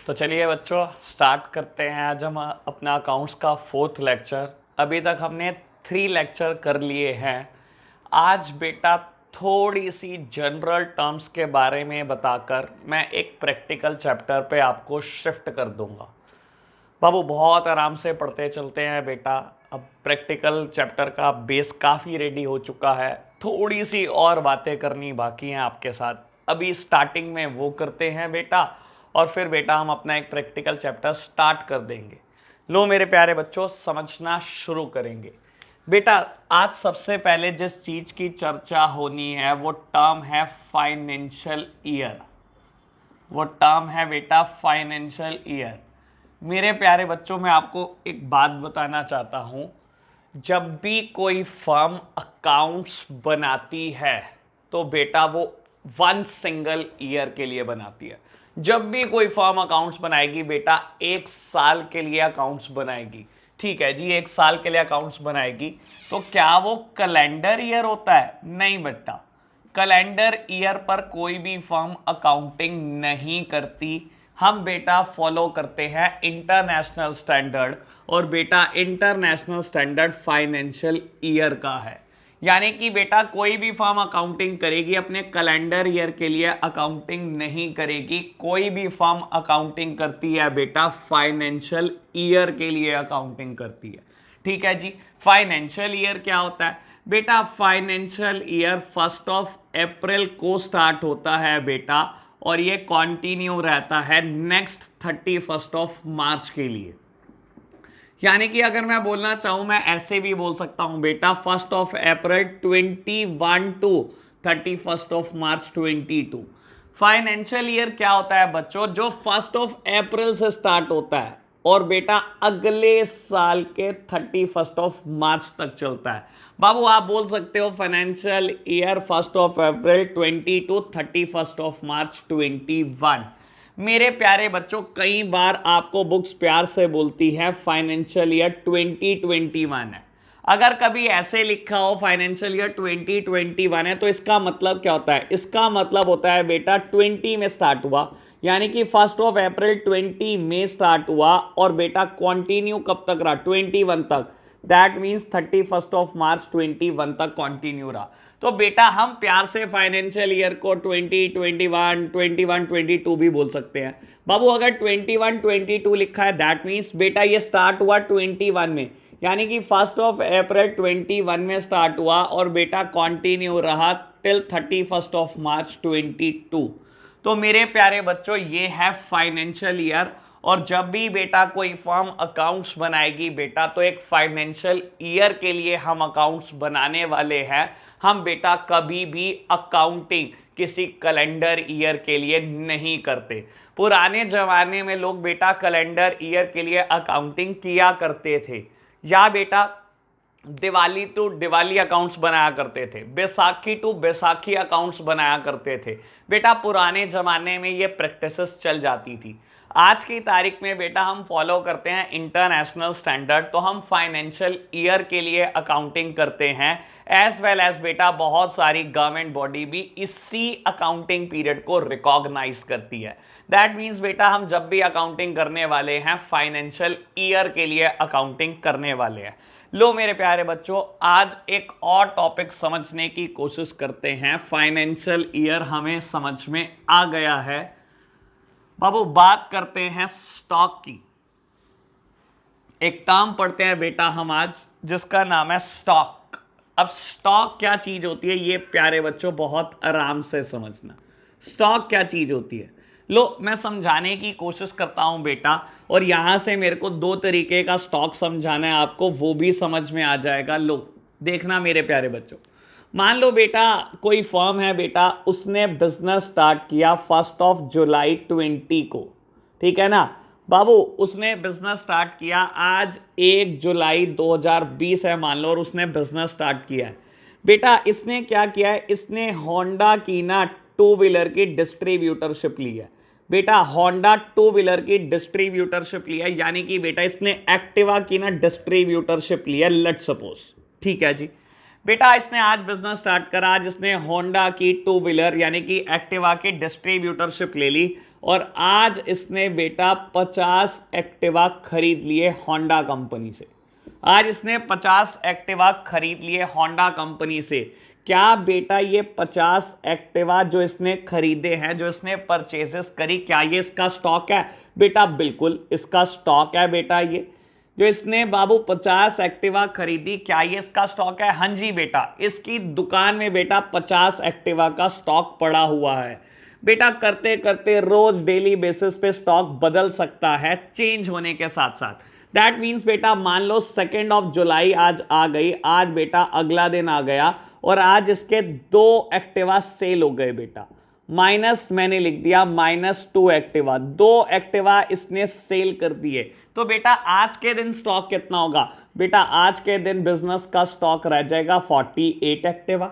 तो चलिए बच्चों स्टार्ट करते हैं। आज हम अपना अकाउंट्स का 4th लेक्चर। अभी तक हमने 3 लेक्चर कर लिए हैं। आज बेटा थोड़ी सी जनरल टर्म्स के बारे में बताकर मैं एक प्रैक्टिकल चैप्टर पे आपको शिफ्ट कर दूंगा। बाबू बहुत आराम से पढ़ते चलते हैं बेटा। अब प्रैक्टिकल चैप्टर का बेस काफ़ी रेडी हो चुका है, थोड़ी सी और बातें करनी बाकी हैं आपके साथ। अभी स्टार्टिंग में वो करते हैं बेटा, और फिर बेटा हम अपना एक प्रैक्टिकल चैप्टर स्टार्ट कर देंगे। लो मेरे प्यारे बच्चों, समझना शुरू करेंगे। बेटा आज सबसे पहले जिस चीज़ की चर्चा होनी है वो टर्म है फाइनेंशियल ईयर। वो टर्म है बेटा फाइनेंशियल ईयर। मेरे प्यारे बच्चों, मैं आपको एक बात बताना चाहता हूं। जब भी कोई फर्म अकाउंट्स बनाती है तो बेटा वो 1 सिंगल ईयर के लिए बनाती है। जब भी कोई फर्म अकाउंट्स बनाएगी बेटा 1 साल के लिए अकाउंट्स बनाएगी। ठीक है जी, 1 साल के लिए अकाउंट्स बनाएगी। तो क्या वो कैलेंडर ईयर होता है? नहीं बेटा, कैलेंडर ईयर पर कोई भी फर्म अकाउंटिंग नहीं करती। हम बेटा फॉलो करते हैं इंटरनेशनल स्टैंडर्ड, और बेटा इंटरनेशनल स्टैंडर्ड फाइनेंशियल ईयर का है। यानी कि बेटा कोई भी फर्म अकाउंटिंग करेगी अपने कैलेंडर ईयर के लिए अकाउंटिंग नहीं करेगी। कोई भी फर्म अकाउंटिंग करती है बेटा फाइनेंशियल ईयर के लिए अकाउंटिंग करती है। ठीक है जी। फाइनेंशियल ईयर क्या होता है बेटा? फाइनेंशियल ईयर 1 अप्रैल को स्टार्ट होता है बेटा, और ये कंटिन्यू रहता है नेक्स्ट 31 मार्च के लिए। यानी कि अगर मैं बोलना चाहूं, मैं ऐसे भी बोल सकता हूं बेटा 1 अप्रैल 21 टू 31 मार्च 22। फाइनेंशियल ईयर क्या होता है बच्चों? जो 1 अप्रैल से स्टार्ट होता है और बेटा अगले साल के 31 मार्च तक चलता है। बाबू आप बोल सकते हो फाइनेंशियल ईयर 1 अप्रैल 20 टू 31 मार्च 21। मेरे प्यारे बच्चों, कई बार आपको बुक्स प्यार से बोलती है फाइनेंशियल ईयर 2021 है। अगर कभी ऐसे लिखा हो फाइनेंशियल ईयर 2021 है तो इसका मतलब क्या होता है? इसका मतलब होता है बेटा 20 में स्टार्ट हुआ, यानी कि 1 अप्रैल 20 में स्टार्ट हुआ और बेटा कंटिन्यू कब तक रहा? 21 तक। दैट मीन्स 31 मार्च 21 तक कंटिन्यू रहा। तो बेटा हम प्यार से फाइनेंशियल ईयर को 2021, 21, 22 भी बोल सकते हैं। बाबू अगर 21, 22 लिखा है दैट मीन्स बेटा ये स्टार्ट हुआ 21 में, यानी कि 1 अप्रैल 21 में स्टार्ट हुआ और बेटा कंटिन्यू रहा टिल 31 मार्च 22। तो मेरे प्यारे बच्चों ये है फाइनेंशियल ईयर। और जब भी बेटा कोई फर्म अकाउंट्स बनाएगी बेटा तो एक फाइनेंशियल ईयर के लिए हम अकाउंट्स बनाने वाले हैं। हम बेटा कभी भी अकाउंटिंग किसी कैलेंडर ईयर के लिए नहीं करते। पुराने जमाने में लोग बेटा कैलेंडर ईयर के लिए अकाउंटिंग किया करते थे, या बेटा दिवाली टू दिवाली अकाउंट्स बनाया करते थे, बैसाखी टू बैसाखी अकाउंट्स बनाया करते थे। बेटा पुराने जमाने में ये प्रैक्टिसेस चल जाती थी। आज की तारीख में बेटा हम फॉलो करते हैं इंटरनेशनल स्टैंडर्ड, तो हम फाइनेंशियल ईयर के लिए अकाउंटिंग करते हैं। एज वेल एज बेटा बहुत सारी गवर्नमेंट बॉडी भी इसी अकाउंटिंग पीरियड को रिकॉग्नाइज करती है। दैट मीन्स बेटा हम जब भी अकाउंटिंग करने वाले हैं फाइनेंशियल ईयर के लिए अकाउंटिंग करने वाले हैं। लो मेरे प्यारे बच्चों, आज एक और टॉपिक समझने की कोशिश करते हैं। फाइनेंशियल ईयर हमें समझ में आ गया है। बाबू बात करते हैं स्टॉक की। एक टर्म पढ़ते हैं बेटा हम आज जिसका नाम है स्टॉक। अब स्टॉक क्या चीज होती है ये प्यारे बच्चों बहुत आराम से समझना। स्टॉक क्या चीज होती है लो मैं समझाने की कोशिश करता हूं बेटा, और यहां से मेरे को 2 तरीके का स्टॉक समझाना है आपको, वो भी समझ में आ जाएगा। लो देखना मेरे प्यारे बच्चों, मान लो बेटा कोई फर्म है बेटा, उसने बिजनेस स्टार्ट किया 1 जुलाई 20 को। ठीक है ना बाबू, उसने बिजनेस स्टार्ट किया आज 1 जुलाई 2020 है मान लो, और उसने बिजनेस स्टार्ट किया है बेटा। इसने क्या किया है? इसने होंडा की ना 2 व्हीलर की डिस्ट्रीब्यूटरशिप ली है बेटा। होंडा 2 व्हीलर की डिस्ट्रीब्यूटरशिप ली है, यानी कि बेटा इसने एक्टिवा की ना डिस्ट्रीब्यूटरशिप ली है, लेट सपोज। ठीक है जी बेटा, इसने आज बिजनेस स्टार्ट करा, आज इसने होंडा की 2 व्हीलर यानी कि एक्टिवा की डिस्ट्रीब्यूटरशिप ले ली, और आज इसने बेटा 50 एक्टिवा खरीद लिए होंडा कंपनी से। आज इसने 50 एक्टिवा खरीद लिए होंडा कंपनी से। क्या बेटा ये 50 एक्टिवा जो इसने खरीदे हैं, जो इसने परचेजेस करी, क्या ये इसका स्टॉक है? बेटा बिल्कुल इसका स्टॉक है। बेटा ये जो इसने बाबू 50 एक्टिवा खरीदी, क्या ये इसका स्टॉक है? हाँ जी बेटा, इसकी दुकान में बेटा 50 एक्टिवा का स्टॉक पड़ा हुआ है। बेटा करते करते रोज डेली बेसिस पे स्टॉक बदल सकता है चेंज होने के साथ साथ। दैट मीन्स बेटा मान लो 2 जुलाई आज आ गई, आज बेटा अगला दिन आ गया और आज इसके 2 एक्टिवा सेल हो गए बेटा। माइनस मैंने लिख दिया -2 एक्टिवा, 2 एक्टिवा इसने सेल कर दिए। तो बेटा आज के दिन स्टॉक कितना होगा? बेटा आज के दिन बिजनेस का स्टॉक रह जाएगा 48 एक्टिवा।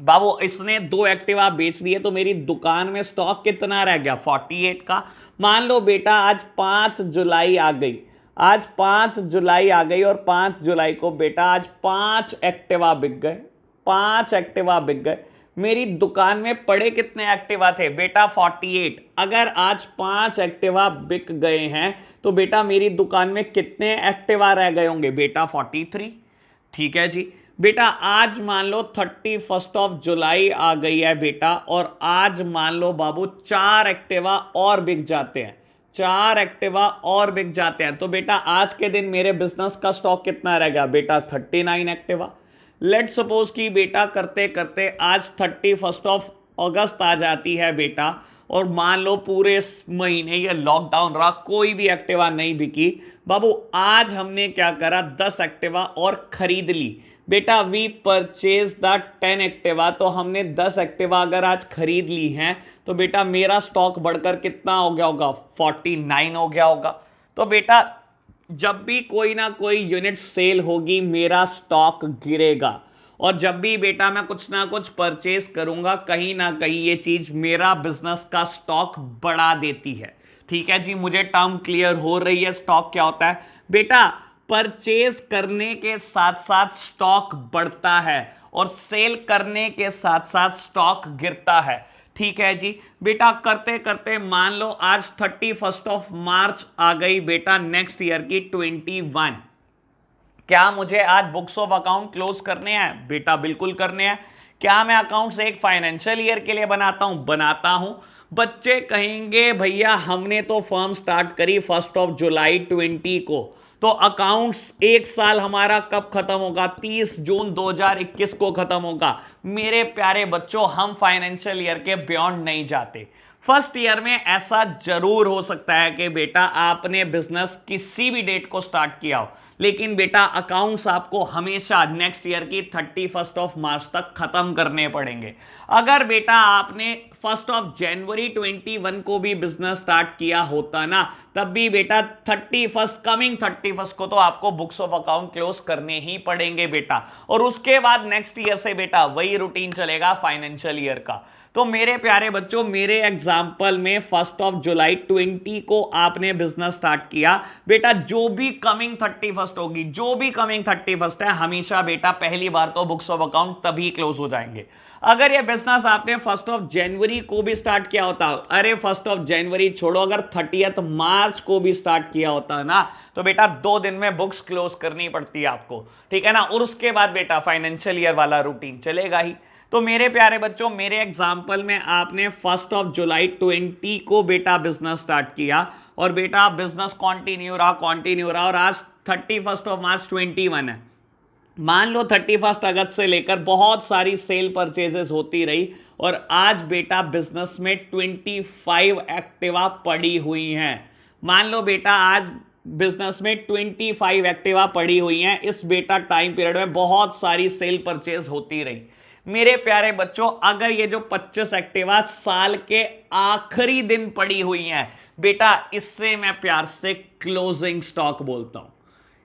बाबू इसने 2 एक्टिवा बेच दिए तो मेरी दुकान में स्टॉक कितना रह गया? 48 का। मान लो बेटा आज 5 जुलाई आ गई, आज 5 जुलाई आ गई और 5 जुलाई को बेटा आज 5 एक्टिवा बिक गए, 5 एक्टिवा बिक गए। मेरी दुकान में पड़े कितने एक्टिवा थे? बेटा 48। अगर आज 5 एक्टिवा बिक गए हैं तो बेटा मेरी दुकान में कितने एक्टिवा रह गए होंगे? बेटा 43। ठीक है जी बेटा, आज मान लो 31 जुलाई आ गई है बेटा और आज मान लो बाबू 4 एक्टिवा और बिक जाते हैं, 4 एक्टिवा और बिक जाते हैं तो बेटा आज के दिन मेरे बिजनेस का स्टॉक कितना रह गया? बेटा 39 एक्टिवा। लेट सपोज कि बेटा करते करते आज 31 अगस्त आ जाती है बेटा और मान लो पूरे महीने ये लॉकडाउन रहा, कोई भी एक्टिवा नहीं बिकी। बाबू आज हमने क्या करा? 10 एक्टिवा और खरीद ली बेटा। वी परचेज द 10 एक्टिवा, तो हमने 10 एक्टिवा अगर आज खरीद ली हैं तो बेटा मेरा स्टॉक बढ़कर कितना हो गया होगा? 49 हो गया होगा। तो बेटा जब भी कोई ना कोई यूनिट सेल होगी मेरा स्टॉक गिरेगा और जब भी बेटा मैं कुछ ना कुछ परचेज करूंगा कहीं ना कहीं ये चीज मेरा बिजनेस का स्टॉक बढ़ा देती है। ठीक है जी, मुझे टर्म क्लियर हो रही है? स्टॉक क्या होता है बेटा? परचेज करने के साथ साथ स्टॉक बढ़ता है और सेल करने के साथ साथ स्टॉक गिरता है। ठीक है जी बेटा, करते करते मान लो आज 31 मार्च आ गई बेटा नेक्स्ट ईयर की 21। क्या मुझे आज बुक्स ऑफ अकाउंट क्लोज करने हैं? बेटा बिल्कुल करने हैं। क्या मैं अकाउंट्स एक फाइनेंशियल ईयर के लिए बनाता हूं? बनाता हूं। बच्चे कहेंगे भैया हमने तो फर्म स्टार्ट करी 1 जुलाई 20 को, तो अकाउंट्स एक साल हमारा कब खत्म होगा? 30 जून 2021 को खत्म होगा। मेरे प्यारे बच्चों, हम फाइनेंशियल ईयर के बियॉन्ड नहीं जाते। फर्स्ट ईयर में ऐसा जरूर हो सकता है कि बेटा आपने बिजनेस किसी भी डेट को स्टार्ट किया हो, लेकिन बेटा अकाउंट्स आपको हमेशा नेक्स्ट ईयर की 31 मार्च तक खत्म करने पड़ेंगे। अगर बेटा आपने 1 जनवरी 21 को भी बिजनेस स्टार्ट किया होता ना, तब भी बेटा 31 को तो आपको बुक्स ऑफ अकाउंट क्लोज करने ही पड़ेंगे बेटा। और उसके बाद नेक्स्ट ईयर से बेटा वही रूटीन चलेगा फाइनेंशियल ईयर का। तो मेरे प्यारे बच्चों, मेरे एग्जाम्पल में 1 जुलाई 20 को आपने बिजनेस स्टार्ट किया बेटा, जो भी कमिंग 31 होगी, जो भी कमिंग 31 है, हमेशा बेटा पहली बार तो बुक्स ऑफ अकाउंट तभी क्लोज हो जाएंगे। अगर ये बिजनेस आपने 1 जनवरी को भी स्टार्ट किया होता, अरे 1 जनवरी छोड़ो, अगर 30 मार्च को भी स्टार्ट किया होता ना, तो बेटा 2 दिन में बुक्स क्लोज करनी पड़ती है आपको। ठीक है ना, और उसके बाद बेटा फाइनेंशियल ईयर वाला रूटीन चलेगा ही। तो मेरे प्यारे बच्चों, मेरे एग्जाम्पल में आपने 1 जुलाई 20 को बेटा बिजनेस स्टार्ट किया और बेटा बिजनेस कंटिन्यू रहा और आज 31 मार्च 21 है। मान लो 31 अगस्त से लेकर बहुत सारी सेल परचेजेस होती रही और आज बेटा बिजनेस में 25 एक्टिवा पड़ी हुई हैं। मान लो बेटा आज बिजनेस में 25 एक्टिवा पड़ी हुई हैं। इस बेटा टाइम पीरियड में बहुत सारी सेल परचेज होती रही। मेरे प्यारे बच्चों, अगर ये जो 25 एक्टिवा साल के आखिरी दिन पड़ी हुई हैं बेटा, इससे मैं प्यार से क्लोजिंग स्टॉक बोलता हूं।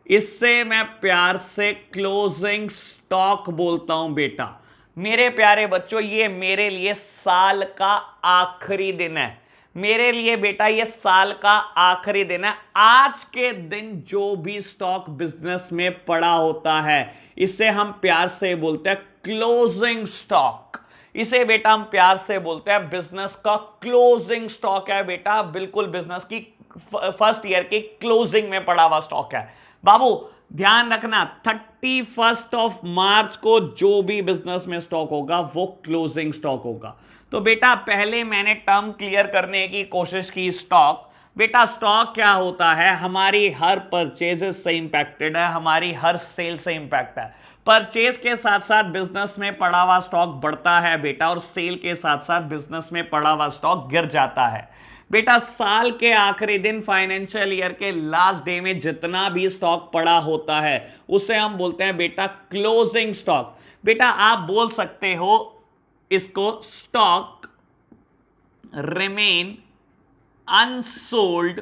इससे मैं प्यार से क्लोजिंग स्टॉक बोलता हूं बेटा। मेरे प्यारे बच्चों, ये मेरे लिए साल का आखिरी दिन है। मेरे लिए बेटा ये साल का आखिरी दिन है। आज के दिन जो भी स्टॉक बिजनेस में पड़ा होता है, इसे हम प्यार से बोलते हैं क्लोजिंग स्टॉक। इसे बेटा हम प्यार से बोलते हैं बिजनेस का क्लोजिंग स्टॉक है बेटा, बिल्कुल बिजनेस की फर्स्ट ईयर की क्लोजिंग में पड़ा हुआ स्टॉक है। बाबू ध्यान रखना 31 ऑफ मार्च को जो भी बिजनेस में स्टॉक होगा वो क्लोजिंग स्टॉक होगा। तो बेटा पहले मैंने टर्म क्लियर करने की कोशिश की स्टॉक। बेटा स्टॉक क्या होता है, हमारी हर परचेजेस से इंपैक्टेड है, हमारी हर सेल से इंपैक्ट है। परचेज के साथ साथ बिजनेस में पड़ा हुआ स्टॉक बढ़ता है बेटा, और सेल के साथ साथ बिजनेस में पड़ा हुआ स्टॉक गिर जाता है बेटा। साल के आखिरी दिन फाइनेंशियल ईयर के लास्ट डे में जितना भी स्टॉक पड़ा होता है उसे हम बोलते हैं बेटा क्लोजिंग स्टॉक। बेटा आप बोल सकते हो इसको stock remain unsold,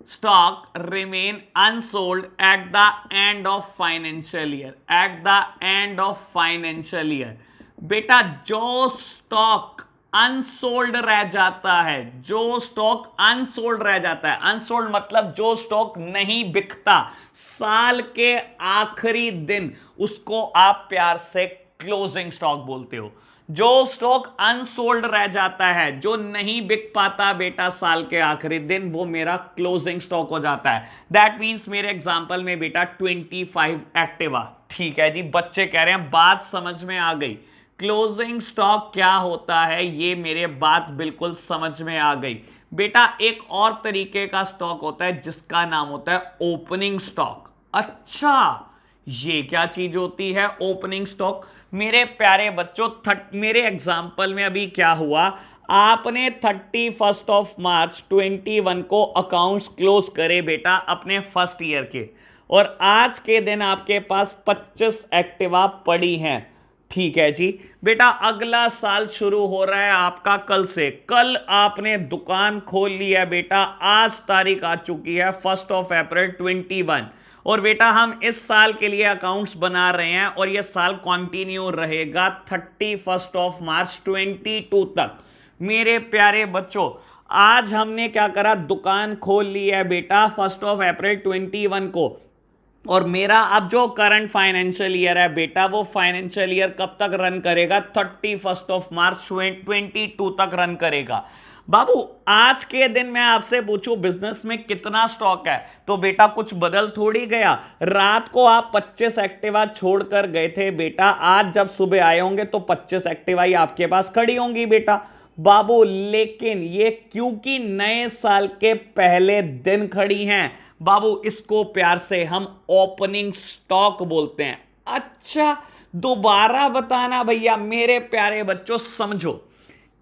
stock remain unsold at the end of financial year, at the end of financial year। बेटा जो स्टॉक अनसोल्ड रह जाता है, जो स्टॉक अनसोल्ड रह जाता है, अनसोल्ड मतलब जो स्टॉक नहीं बिकता साल के आखिरी दिन, उसको आप प्यार से क्लोजिंग स्टॉक बोलते हो। जो स्टॉक अनसोल्ड रह जाता है, जो नहीं बिक पाता बेटा साल के आखिरी दिन, वो मेरा क्लोजिंग स्टॉक हो जाता है। दैट मींस मेरे एग्जांपल में बेटा 25 एक्टिवा। ठीक है जी, बच्चे कह रहे हैं बात समझ में आ गई, क्लोजिंग स्टॉक क्या होता है ये मेरे बात बिल्कुल समझ में आ गई। बेटा एक और तरीके का स्टॉक होता है जिसका नाम होता है ओपनिंग स्टॉक। अच्छा ये क्या चीज होती है ओपनिंग स्टॉक? मेरे प्यारे बच्चों मेरे एग्जाम्पल में अभी क्या हुआ, आपने 31 ऑफ मार्च 21 को अकाउंट्स क्लोज करे बेटा अपने फर्स्ट ईयर के, और आज के दिन आपके पास 25 एक्टिवा पड़ी हैं। ठीक है जी बेटा, अगला साल शुरू हो रहा है आपका कल से। कल आपने दुकान खोल ली है बेटा, आज तारीख आ चुकी है 1 अप्रैल 21, और बेटा हम इस साल के लिए अकाउंट्स बना रहे हैं और ये साल कंटिन्यू रहेगा 31 ऑफ मार्च 22 तक। मेरे प्यारे बच्चों आज हमने क्या करा, दुकान खोल ली है बेटा 1 अप्रैल 21 को, और मेरा अब जो करंट फाइनेंशियल ईयर है बेटा वो फाइनेंशियल ईयर कब तक रन करेगा, 31 ऑफ मार्च 22 तक रन करेगा। बाबू आज के दिन मैं आपसे पूछूं बिजनेस में कितना स्टॉक है, तो बेटा कुछ बदल थोड़ी गया। रात को आप 25 एक्टिवा छोड़कर गए थे बेटा, आज जब सुबह आए होंगे तो 25 एक्टिवा ही आपके पास खड़ी होंगी बेटा। बाबू लेकिन ये क्योंकि नए साल के पहले दिन खड़ी हैं बाबू, इसको प्यार से हम ओपनिंग स्टॉक बोलते हैं। अच्छा दोबारा बताना भैया, मेरे प्यारे बच्चों समझो,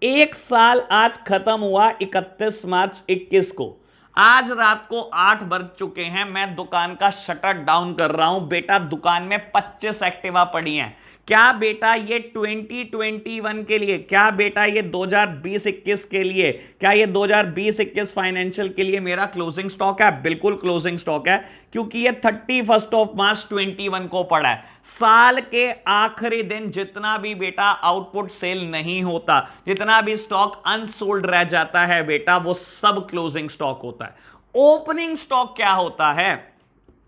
एक साल आज खत्म हुआ 31 मार्च 21 को, आज रात को 8 बज चुके हैं, मैं दुकान का शटर डाउन कर रहा हूं बेटा, दुकान में 25 एक्टिवा पड़ी हैं। क्या बेटा ये 2021 के लिए, क्या बेटा ये 2020-21 के लिए, क्या ये 2020-21 फाइनेंशियल के लिए मेरा क्लोजिंग स्टॉक है? बिल्कुल क्लोजिंग स्टॉक है, क्योंकि ये 31 ऑफ मार्च 21 को पड़ा है। साल के आखिरी दिन जितना भी बेटा आउटपुट सेल नहीं होता, जितना भी स्टॉक अनसोल्ड रह जाता है बेटा, वो सब क्लोजिंग स्टॉक होता है। ओपनिंग स्टॉक क्या होता है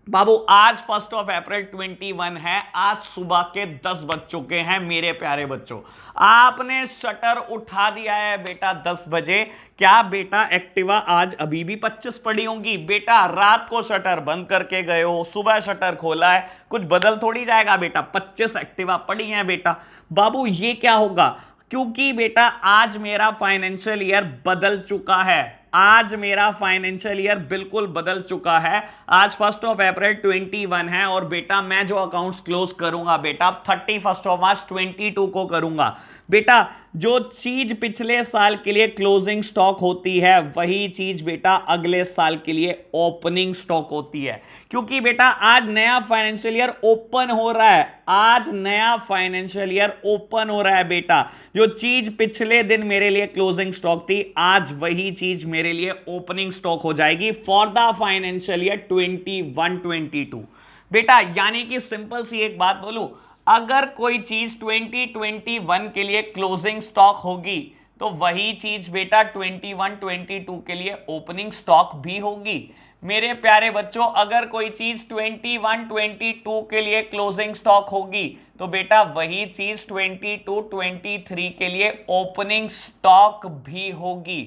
बाबू? आज 1 अप्रैल 21 है, आज सुबह के 10 बज चुके हैं मेरे प्यारे बच्चों, आपने शटर उठा दिया है बेटा 10 बजे। क्या बेटा एक्टिवा आज अभी भी 25 पड़ी होंगी? बेटा रात को शटर बंद करके गए हो, सुबह शटर खोला है, कुछ बदल थोड़ी जाएगा बेटा, 25 एक्टिवा पड़ी हैं बेटा। बाबू ये क्या होगा, क्योंकि बेटा आज मेरा फाइनेंशियल ईयर बदल चुका है, आज मेरा फाइनेंशियल ईयर बिल्कुल बदल चुका है। आज 1 अप्रैल 21 है, और बेटा मैं जो अकाउंट्स क्लोज करूंगा बेटा 31 मार्च 22 को करूंगा। बेटा जो चीज पिछले साल के लिए क्लोजिंग स्टॉक होती है वही चीज बेटा अगले साल के लिए ओपनिंग स्टॉक होती है, क्योंकि बेटा आज नया फाइनेंशियल ईयर ओपन हो रहा है, आज नया फाइनेंशियल ईयर ओपन हो रहा है बेटा। जो चीज पिछले दिन मेरे लिए क्लोजिंग स्टॉक थी, आज वही चीज मेरे लिए ओपनिंग स्टॉक हो जाएगी फॉर द फाइनेंशियल ईयर 21-22 बेटा। यानी कि सिंपल सी एक बात बोलूं, अगर कोई चीज 2021 के लिए क्लोजिंग स्टॉक होगी तो वही चीज बेटा 21-22 के लिए ओपनिंग स्टॉक भी होगी। मेरे प्यारे बच्चों अगर कोई चीज 21 22 के लिए क्लोजिंग स्टॉक होगी तो बेटा वही चीज 22 23 के लिए ओपनिंग स्टॉक भी होगी।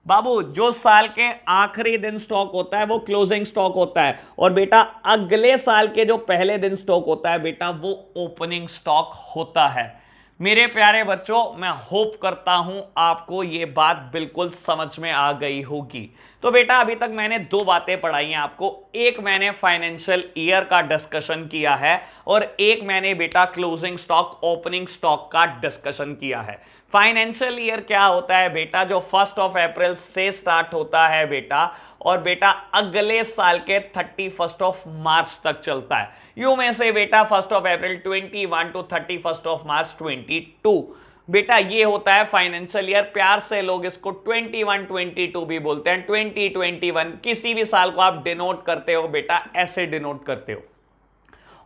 बाबू जो साल के आखिरी दिन स्टॉक होता है वो क्लोजिंग स्टॉक होता है, और बेटा अगले साल के जो पहले दिन स्टॉक होता है बेटा वो ओपनिंग स्टॉक होता है। मेरे प्यारे बच्चों मैं होप करता हूं आपको ये बात बिल्कुल समझ में आ गई होगी। तो बेटा अभी तक मैंने दो बातें पढ़ाई हैं आपको, एक मैंने फाइनेंशियल ईयर का डिस्कशन किया है और एक मैंने बेटा क्लोजिंग स्टॉक ओपनिंग स्टॉक का डिस्कशन किया है। फाइनेंशियल ईयर क्या होता है बेटा, जो 1 अप्रैल से स्टार्ट होता है बेटा और बेटा अगले साल के 31 मार्च तक चलता है। यू में से बेटा 1 अप्रैल 21 टू 31 मार्च 22 बेटा ये होता है फाइनेंशियल ईयर। प्यार से लोग इसको 21 22 भी बोलते हैं, 2021 किसी भी साल को आप डिनोट करते हो बेटा ऐसे डिनोट करते हो।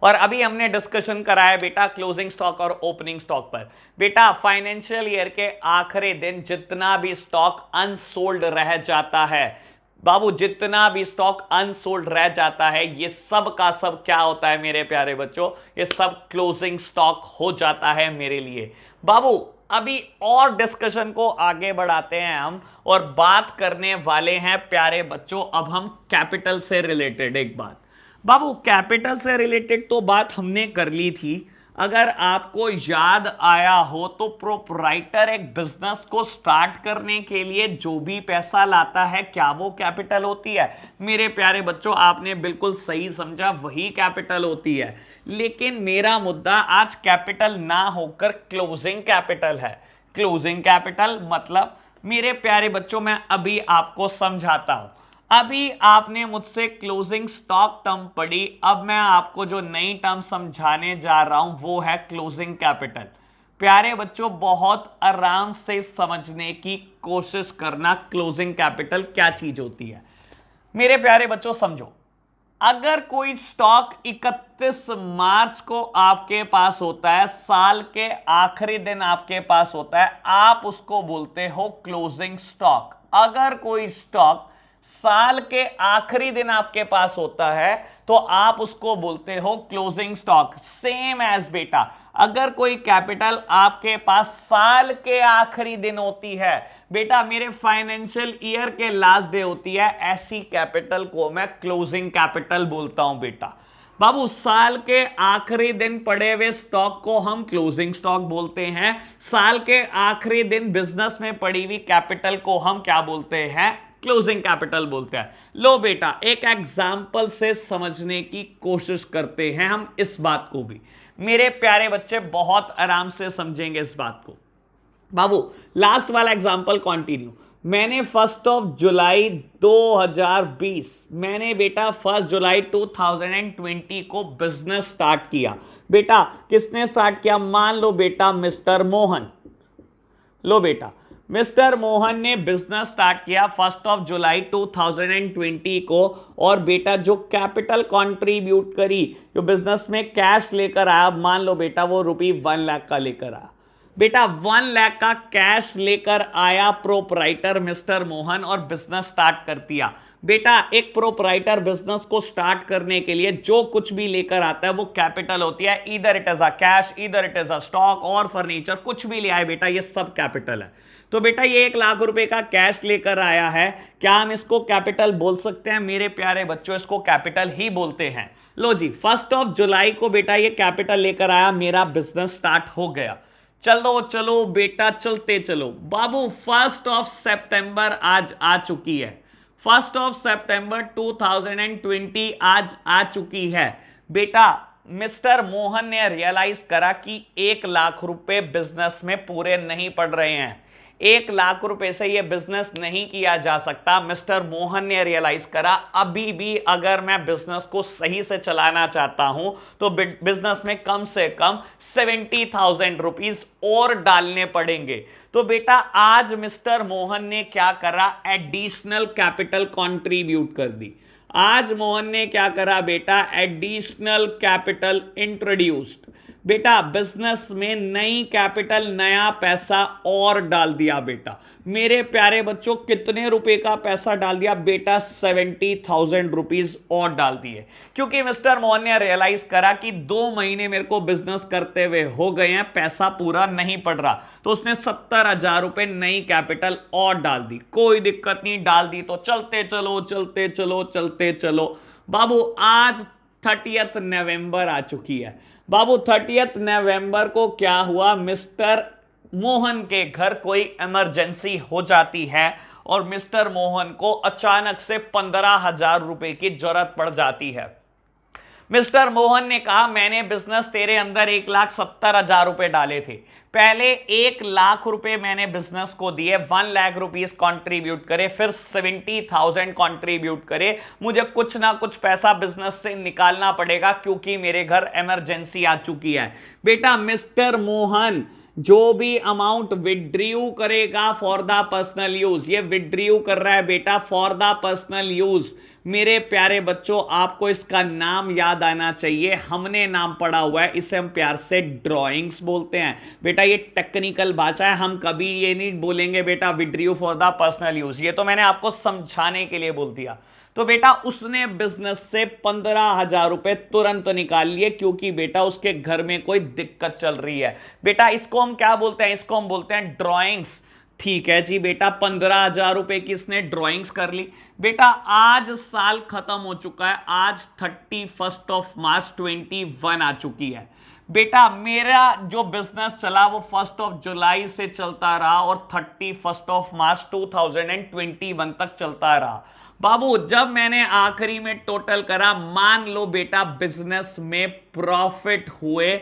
और अभी हमने डिस्कशन करा है बेटा क्लोजिंग स्टॉक और ओपनिंग स्टॉक पर। बेटा फाइनेंशियल ईयर के आखिरी दिन जितना भी स्टॉक अनसोल्ड रह जाता है बाबू, जितना भी स्टॉक अनसोल्ड रह जाता है ये सब का सब क्या होता है मेरे प्यारे बच्चों, ये सब क्लोजिंग स्टॉक हो जाता है मेरे लिए। बाबू अभी और डिस्कशन को आगे बढ़ाते हैं हम और बात करने वाले हैं प्यारे बच्चों अब हम कैपिटल से रिलेटेड एक बात। बाबू कैपिटल से रिलेटेड तो बात हमने कर ली थी, अगर आपको याद आया हो तो प्रोप्राइटर एक बिजनेस को स्टार्ट करने के लिए जो भी पैसा लाता है क्या वो कैपिटल होती है? मेरे प्यारे बच्चों आपने बिल्कुल सही समझा, वही कैपिटल होती है। लेकिन मेरा मुद्दा आज कैपिटल ना होकर क्लोजिंग कैपिटल है। क्लोजिंग कैपिटल मतलब मेरे प्यारे बच्चों मैं अभी आपको समझाता हूं। अभी आपने मुझसे क्लोजिंग स्टॉक टर्म पढ़ी, अब मैं आपको जो नई टर्म समझाने जा रहा हूं वो है क्लोजिंग कैपिटल। प्यारे बच्चों बहुत आराम से समझने की कोशिश करना क्लोजिंग कैपिटल क्या चीज होती है। मेरे प्यारे बच्चों समझो, अगर कोई स्टॉक 31 मार्च को आपके पास होता है, साल के आखिरी दिन आपके पास होता है, आप उसको बोलते हो क्लोजिंग स्टॉक। अगर कोई स्टॉक साल के आखिरी दिन आपके पास होता है तो आप उसको बोलते हो क्लोजिंग स्टॉक। सेम एज बेटा अगर कोई कैपिटल आपके पास साल के आखिरी दिन होती है बेटा, मेरे फाइनेंशियल ईयर के लास्ट डे होती है, ऐसी कैपिटल को मैं क्लोजिंग कैपिटल बोलता हूं बेटा। बाबू साल के आखिरी दिन पड़े हुए स्टॉक को हम क्लोजिंग स्टॉक बोलते हैं, साल के आखिरी दिन बिजनेस में पड़ी हुई कैपिटल को हम क्या बोलते हैं? क्लोजिंग कैपिटल बोलते हैं। लो बेटा एक एग्जाम्पल से समझने की कोशिश करते हैं हम इस बात को भी, मेरे प्यारे बच्चे बहुत आराम से समझेंगे इस बात को। बाबू लास्ट वाला एग्जाम्पल कंटिन्यू, मैंने 1 जुलाई 2020 मैंने बेटा 1 जुलाई 2020 को बिजनेस स्टार्ट किया। बेटा किसने स्टार्ट किया? मान लो बेटा मिस्टर मोहन। लो बेटा मिस्टर मोहन ने बिजनेस स्टार्ट किया 1 जुलाई 2020 को, और बेटा जो कैपिटल कंट्रीब्यूट करी, जो बिजनेस में कैश लेकर आया, मान लो बेटा वो ₹1 लाख का लेकर आया। बेटा 1 लाख का कैश लेकर आया प्रोप्राइटर मिस्टर मोहन और बिजनेस स्टार्ट कर दिया। बेटा एक प्रोप्राइटर बिजनेस को स्टार्ट करने के लिए जो कुछ भी लेकर आता है वो कैपिटल होती है। इधर इट इज अ कैश, इधर इट इज अ स्टॉक और फर्नीचर, कुछ भी ले आए बेटा ये सब कैपिटल है। तो बेटा ये 1 लाख रुपए का कैश लेकर आया है, क्या हम इसको कैपिटल बोल सकते हैं? मेरे प्यारे बच्चों इसको कैपिटल ही बोलते हैं। लो जी 1 जुलाई को बेटा ये कैपिटल लेकर आया, मेरा बिजनेस स्टार्ट हो गया। चलो चलो बेटा चलते चलो। बाबू 1 सितंबर आज आ चुकी है, 1 सितंबर 2020 आज आ चुकी है। बेटा मिस्टर मोहन ने रियलाइज करा कि 1 लाख रुपए बिजनेस में पूरे नहीं पड़ रहे हैं, 1 लाख रुपए से ये बिजनेस नहीं किया जा सकता। मिस्टर मोहन ने रियलाइज करा अभी भी अगर मैं बिजनेस को सही से चलाना चाहता हूं तो बिजनेस में कम से कम 70,000 रुपीज और डालने पड़ेंगे। तो बेटा आज मिस्टर मोहन ने क्या करा? एडिशनल कैपिटल कंट्रीब्यूट कर दी। आज मोहन ने क्या करा बेटा? Additional capital introduced. बेटा बिजनेस में नई कैपिटल, नया पैसा और डाल दिया बेटा। मेरे प्यारे बच्चों, कितने रुपए का पैसा डाल दिया बेटा? 70,000 रुपीज और डाल दिए, क्योंकि मिस्टर मोहन ने रियलाइज करा कि 2 महीने मेरे को बिजनेस करते हुए हो गए हैं, पैसा पूरा नहीं पड़ रहा, तो उसने 70,000 रुपए नई कैपिटल और डाल दी। कोई दिक्कत नहीं, डाल दी तो चलते चलो चलते चलो चलते चलो। बाबू आज 30 नवंबर आ चुकी है। बाबू 30 नवंबर को क्या हुआ? मिस्टर मोहन के घर कोई इमरजेंसी हो जाती है और मिस्टर मोहन को अचानक से 15,000 रुपए की जरूरत पड़ जाती है। मिस्टर मोहन ने कहा, मैंने बिजनेस तेरे अंदर 1,70,000 रुपए डाले थे, पहले 1,00,000 रुपए मैंने बिजनेस को दिए, 1,00,000 रुपीज कॉन्ट्रीब्यूट करे, फिर 70,000 कॉन्ट्रीब्यूट करे। मुझे कुछ ना कुछ पैसा बिजनेस से निकालना पड़ेगा क्योंकि मेरे घर इमरजेंसी आ चुकी है। बेटा मिस्टर मोहन जो भी अमाउंट विड्रॉ करेगा फॉर द पर्सनल यूज, ये विड्रॉ कर रहा है बेटा फॉर द पर्सनल यूज। मेरे प्यारे बच्चों, आपको इसका नाम याद आना चाहिए, हमने नाम पढ़ा हुआ है, इसे हम प्यार से ड्राइंग्स बोलते हैं। बेटा ये टेक्निकल भाषा है, हम कभी ये नहीं बोलेंगे बेटा withdraw for the personal use, ये तो मैंने आपको समझाने के लिए बोल दिया। तो बेटा उसने बिजनेस से 15,000 रुपए तुरंत निकाल लिए, क्योंकि बेटा उसके घर में कोई दिक्कत चल रही है। बेटा इसको हम क्या बोलते हैं? इसको हम बोलते हैं ड्राइंग्स। ठीक है जी बेटा, 15,000 रुपए की इसने ड्राइंग्स कर ली। बेटा आज साल खत्म हो चुका है, आज 31 मार्च 21 आ चुकी है। बेटा मेरा जो बिजनेस चला वो 1 जुलाई से चलता रहा और 31 मार्च 2021 तक चलता रहा। बाबू जब मैंने आखिरी में टोटल करा, मान लो बेटा बिजनेस में प्रॉफिट हुए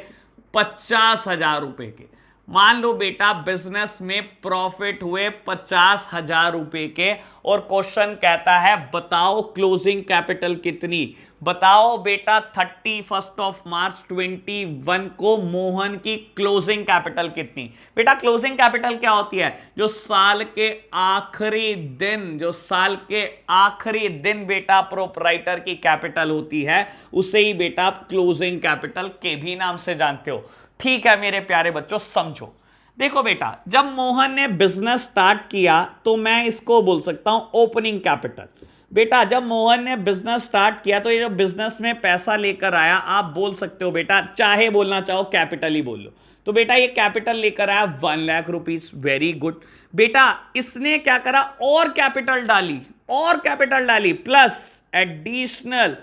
50,000 रुपए के। मान लो बेटा बिजनेस में प्रॉफिट हुए 50,000 रुपए के, और क्वेश्चन कहता है बताओ क्लोजिंग कैपिटल कितनी। बताओ बेटा 31 मार्च 21 को मोहन की क्लोजिंग कैपिटल कितनी। बेटा क्लोजिंग कैपिटल क्या होती है? जो साल के आखिरी दिन, जो साल के आखिरी दिन बेटा प्रोपराइटर की कैपिटल होती है, उसे ही बेटा आप क्लोजिंग कैपिटल के भी नाम से जानते हो। ठीक है मेरे प्यारे बच्चों, समझो। देखो बेटा, जब मोहन ने बिजनेस स्टार्ट किया तो मैं इसको बोल सकता हूं ओपनिंग कैपिटल। बेटा जब मोहन ने बिजनेस स्टार्ट किया तो ये जो बिजनेस में पैसा लेकर आया, आप बोल सकते हो बेटा, चाहे बोलना चाहो कैपिटल ही बोल लो। तो बेटा ये कैपिटल लेकर आया 1,00,000 रुपीज, वेरी गुड। बेटा इसने क्या करा? और कैपिटल डाली, और कैपिटल डाली, plus additional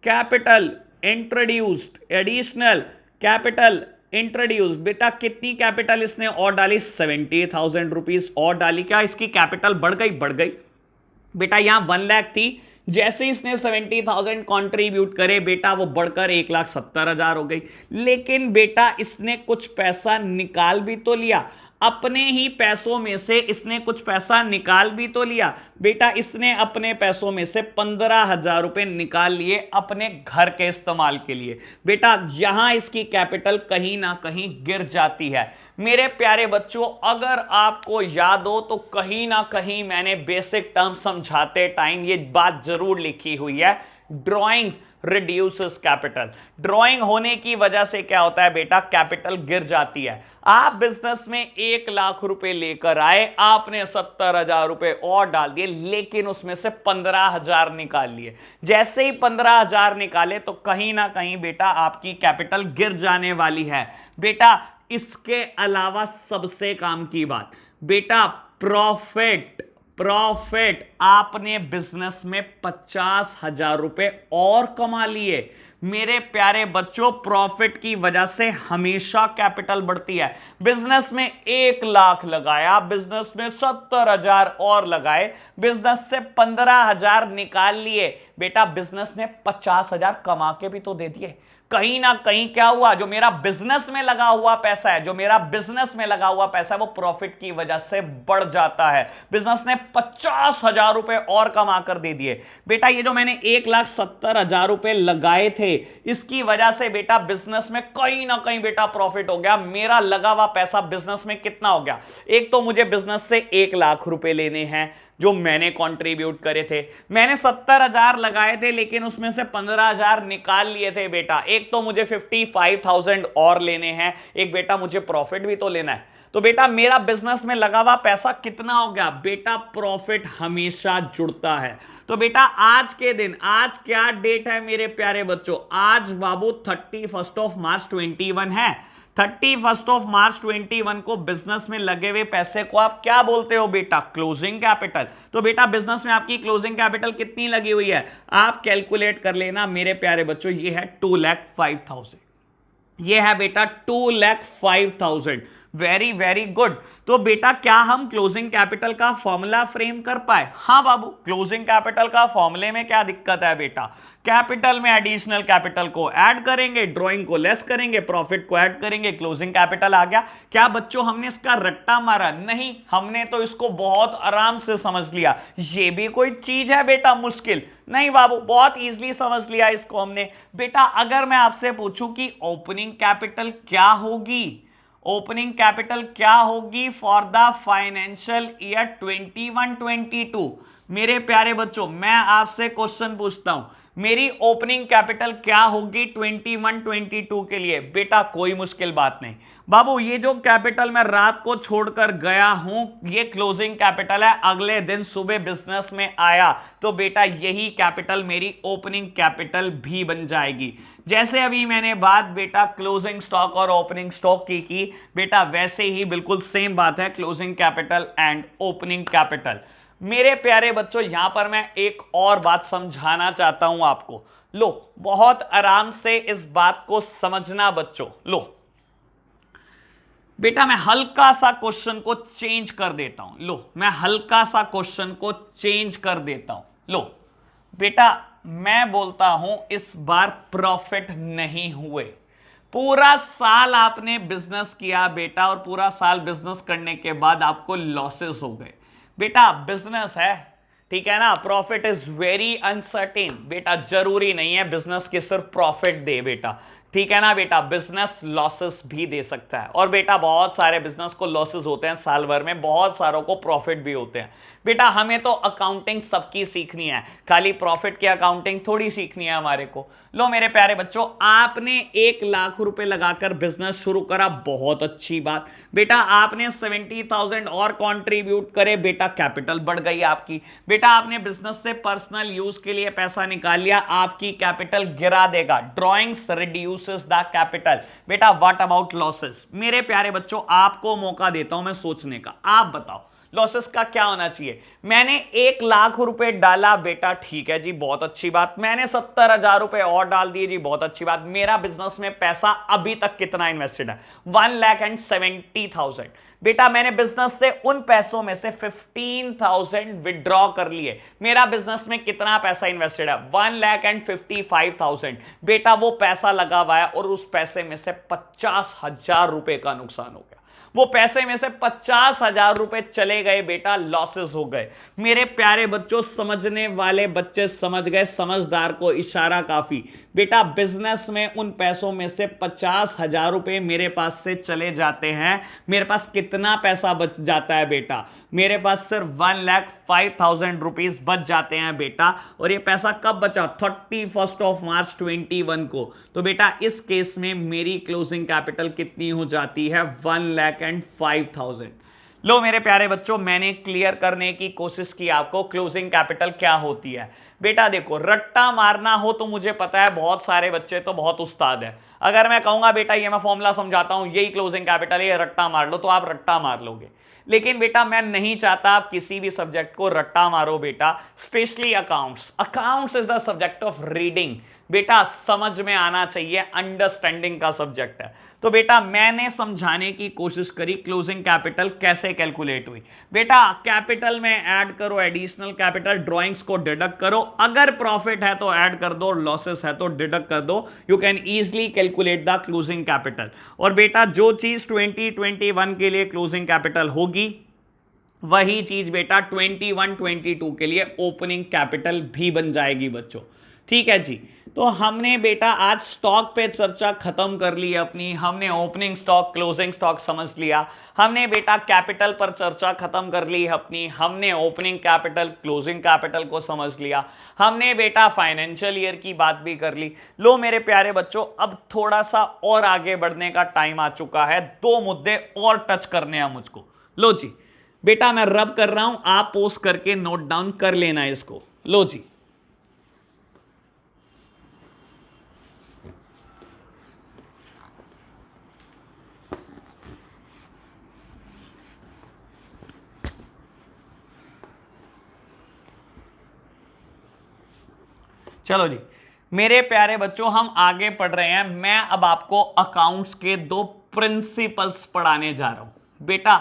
capital introduced, additional capital introduce. बेटा कितनी कैपिटल इसने और डाली? 70,000 रुपीज और डाली। क्या इसकी कैपिटल बढ़ गई? बढ़ गई। बेटा यहां 1,00,000 थी, जैसे ही इसने 70,000 कंट्रीब्यूट करे बेटा वो बढ़कर 1,70,000 हो गई। लेकिन बेटा इसने कुछ पैसा निकाल भी तो लिया, अपने ही पैसों में से इसने कुछ पैसा निकाल भी तो लिया। बेटा इसने अपने पैसों में से 15,000 रुपए निकाल लिए अपने घर के इस्तेमाल के लिए। बेटा यहां इसकी कैपिटल कहीं ना कहीं गिर जाती है। मेरे प्यारे बच्चों, अगर आपको याद हो तो कहीं ना कहीं मैंने बेसिक टर्म समझाते टाइम ये बात जरूर लिखी हुई है, ड्राइंग्स रिड्यूसेस कैपिटल। ड्राइंग होने की वजह से क्या होता है बेटा? कैपिटल गिर जाती है। आप बिजनेस में 1,00,000 रुपए लेकर आए, आपने 70,000 रुपए और डाल दिए, लेकिन उसमें से 15,000 निकाल लिए। जैसे ही 15,000 निकाले तो कहीं ना कहीं बेटा आपकी कैपिटल गिर जाने वाली है। बेटा इसके अलावा सबसे काम की बात, बेटा प्रॉफिट, प्रॉफिट आपने बिजनेस में 50,000 रुपए और कमा लिए। मेरे प्यारे बच्चों, प्रॉफिट की वजह से हमेशा कैपिटल बढ़ती है। बिजनेस में 1,00,000 लगाया, बिजनेस में 70,000 और लगाए, बिजनेस से 15,000 निकाल लिए। बेटा बिजनेस ने 50,000 कमा के भी तो दे दिए। कहीं ना कहीं क्या हुआ? जो मेरा बिजनेस में लगा हुआ पैसा है, जो मेरा बिजनेस में लगा हुआ पैसा है, वो प्रॉफिट की वजह से बढ़ जाता है। बिजनेस ने 50,000 रुपए और कमा कर दे दिए। बेटा ये जो मैंने 1,70,000 रुपए लगाए थे, इसकी वजह से बेटा बिजनेस में कहीं ना कहीं बेटा प्रॉफिट हो गया। मेरा लगा हुआ पैसा बिजनेस में कितना हो गया? एक तो मुझे बिजनेस से 1,00,000 रुपए लेने हैं, जो मैंने कंट्रीब्यूट करे थे। मैंने 70,000 लगाए थे, लेकिन उसमें से 15,000 निकाल लिए थे बेटा। एक तो मुझे 55,000 और लेने हैं, एक बेटा मुझे प्रॉफिट भी तो लेना है। तो बेटा मेरा बिजनेस में लगा हुआ पैसा कितना हो गया बेटा? प्रॉफिट हमेशा जुड़ता है। तो बेटा आज के दिन, आज क्या डेट है मेरे प्यारे बच्चों? आज बाबू 31 मार्च 21 है। 31 मार्च 21 को बिजनेस में लगे हुए पैसे को आप क्या बोलते हो बेटा? Closing capital. तो बेटा बिजनेस में आपकी क्लोजिंग कैपिटल कितनी लगी हुई है? आप कैलकुलेट कर लेना मेरे प्यारे बच्चों। ये है 2,05,000। ये है बेटा 2,05,000। Very very good. तो बेटा क्या हम क्लोजिंग कैपिटल का फॉर्मूला फ्रेम कर पाए? हाँ बाबू, क्लोजिंग कैपिटल का फॉर्मूले में क्या दिक्कत है बेटा? कैपिटल में एडिशनल कैपिटल को ऐड करेंगे, ड्राइंग को लेस करेंगे, प्रॉफिट को ऐड करेंगे, क्लोजिंग कैपिटल आ गया। क्या बच्चों हमने इसका रट्टा मारा? नहीं, हमने तो इसको बहुत आराम से समझ लिया। ये भी कोई चीज है बेटा मुश्किल? नहीं बाबू, बहुत इजीली समझ लिया इसको हमने। बेटा अगर मैं आपसे पूछूं कि ओपनिंग कैपिटल क्या होगी, ओपनिंग कैपिटल क्या होगी फॉर द फाइनेंशियल ईयर 21-22, मेरे प्यारे बच्चों मैं आपसे क्वेश्चन पूछता हूं, मेरी ओपनिंग कैपिटल क्या होगी 21-22 के लिए? बेटा कोई मुश्किल बात नहीं बाबू, ये जो कैपिटल मैं रात को छोड़कर गया हूं ये क्लोजिंग कैपिटल है। अगले दिन सुबह बिजनेस में आया तो बेटा यही कैपिटल मेरी ओपनिंग कैपिटल भी बन जाएगी। जैसे अभी मैंने बात बेटा क्लोजिंग स्टॉक और ओपनिंग स्टॉक की बेटा, वैसे ही बिल्कुल सेम बात है closing capital and opening capital. मेरे प्यारे बच्चों यहां पर मैं एक और बात समझाना चाहता हूं आपको। लो बहुत आराम से इस बात को समझना बच्चों। लो बेटा मैं हल्का सा क्वेश्चन को चेंज कर देता हूं। लो मैं हल्का सा क्वेश्चन को चेंज कर देता हूं। लो बेटा मैं बोलता हूं इस बार प्रॉफिट नहीं हुए। पूरा साल आपने बिजनेस किया बेटा, और पूरा साल बिजनेस करने के बाद आपको लॉसेस हो गए। बेटा बिजनेस है, ठीक है ना, प्रॉफिट इज वेरी अनसर्टेन। बेटा जरूरी नहीं है बिजनेस की सिर्फ प्रॉफिट दे बेटा, ठीक है ना बेटा, बिजनेस लॉसेस भी दे सकता है। और बेटा बहुत सारे बिजनेस को लॉसेस होते हैं साल भर में, बहुत सारों को प्रॉफिट भी होते हैं। बेटा हमें तो अकाउंटिंग सबकी सीखनी है, खाली प्रॉफिट की अकाउंटिंग थोड़ी सीखनी है हमारे को। लो मेरे प्यारे बच्चों, आपने 1,00,000 रुपए लगाकर बिजनेस शुरू करा, बहुत अच्छी बात। बेटा आपने 70,000 और कंट्रीब्यूट करे, बेटा कैपिटल बढ़ गई आपकी। बेटा आपने बिजनेस से पर्सनल यूज के लिए पैसा निकाल लिया, आपकी कैपिटल गिरा देगा। Drawings reduces the capital. बेटा व्हाट अबाउट लॉसेस? मेरे प्यारे बच्चों आपको मौका देता हूं मैं सोचने का, आप बताओ लॉसेस का क्या होना चाहिए? मैंने 1,00,000 रुपए डाला बेटा, ठीक है जी बहुत अच्छी बात। मैंने 70,000 रुपए और डाल दिए जी, बहुत अच्छी बात। मेरा बिजनेस में पैसा अभी तक कितना इन्वेस्टेड है? 1,70,000। बेटा मैंने बिजनेस से उन पैसों में से 15,000 विड्रॉ कर लिए। मेरा बिजनेस में कितना पैसा इन्वेस्टेड है? 1,55,000। बेटा वो पैसा लगा हुआ है और उस पैसे में से 50,000 रुपए का नुकसान हो गया। वो पैसे में से 50,000 रुपए चले गए बेटा, लॉसेस हो गए। मेरे प्यारे बच्चों समझने वाले बच्चे समझ गए, समझदार को इशारा काफी। बेटा बिजनेस में उन पैसों में से 50,000 रुपए मेरे पास से चले जाते हैं। मेरे पास कितना पैसा बच जाता है बेटा? मेरे पास सिर्फ 1,05,000 रुपीज बच जाते हैं बेटा। और ये पैसा कब बचा? 31 मार्च 21 को। तो बेटा इस केस में मेरी क्लोजिंग कैपिटल कितनी हो जाती है? 1,05,000। लो मेरे प्यारे बच्चों मैंने क्लियर करने की कोशिश की आपको क्लोजिंग कैपिटल क्या होती है। बेटा देखो रट्टा मारना हो तो मुझे पता है बहुत सारे बच्चे तो बहुत उस्ताद है। अगर मैं कहूंगा बेटा ये मैं फॉर्मूला समझाता हूं, यही क्लोजिंग कैपिटल है, ये रट्टा मार लो, तो आप रट्टा मार लोगे। लेकिन बेटा मैं नहीं चाहता आप किसी भी सब्जेक्ट को रट्टा मारो बेटा, specially accounts. Accounts is the subject of reading. बेटा समझ में आना चाहिए, अंडरस्टैंडिंग का सब्जेक्ट है। तो बेटा मैंने समझाने की कोशिश करी क्लोजिंग कैपिटल कैसे कैलकुलेट हुई। बेटा कैपिटल में ऐड करो एडिशनल कैपिटल, ड्राइंग्स को डिडक्ट करो, अगर प्रॉफिट है तो ऐड कर दो, लॉसेस है तो डिडक्ट कर दो। You can easily calculate the closing capital. और बेटा जो चीज 2021 के लिए क्लोजिंग कैपिटल होगी वही चीज बेटा 21-22 के लिए ओपनिंग कैपिटल भी बन जाएगी बच्चों, ठीक है जी। तो हमने बेटा आज स्टॉक पे चर्चा खत्म कर ली अपनी, हमने ओपनिंग स्टॉक क्लोजिंग स्टॉक समझ लिया, हमने बेटा कैपिटल पर चर्चा खत्म कर ली अपनी, हमने ओपनिंग कैपिटल क्लोजिंग कैपिटल को समझ लिया, हमने बेटा फाइनेंशियल ईयर की बात भी कर ली। लो मेरे प्यारे बच्चों, अब थोड़ा सा और आगे बढ़ने का टाइम आ चुका है, 2 मुद्दे और टच करने हैं मुझको। लो जी बेटा मैं रब कर रहा हूं, आप पोस्ट करके नोट डाउन कर लेना इसको। लो जी चलो जी मेरे प्यारे बच्चों, हम आगे पढ़ रहे हैं। मैं अब आपको अकाउंट्स के 2 प्रिंसिपल्स पढ़ाने जा रहा हूं। बेटा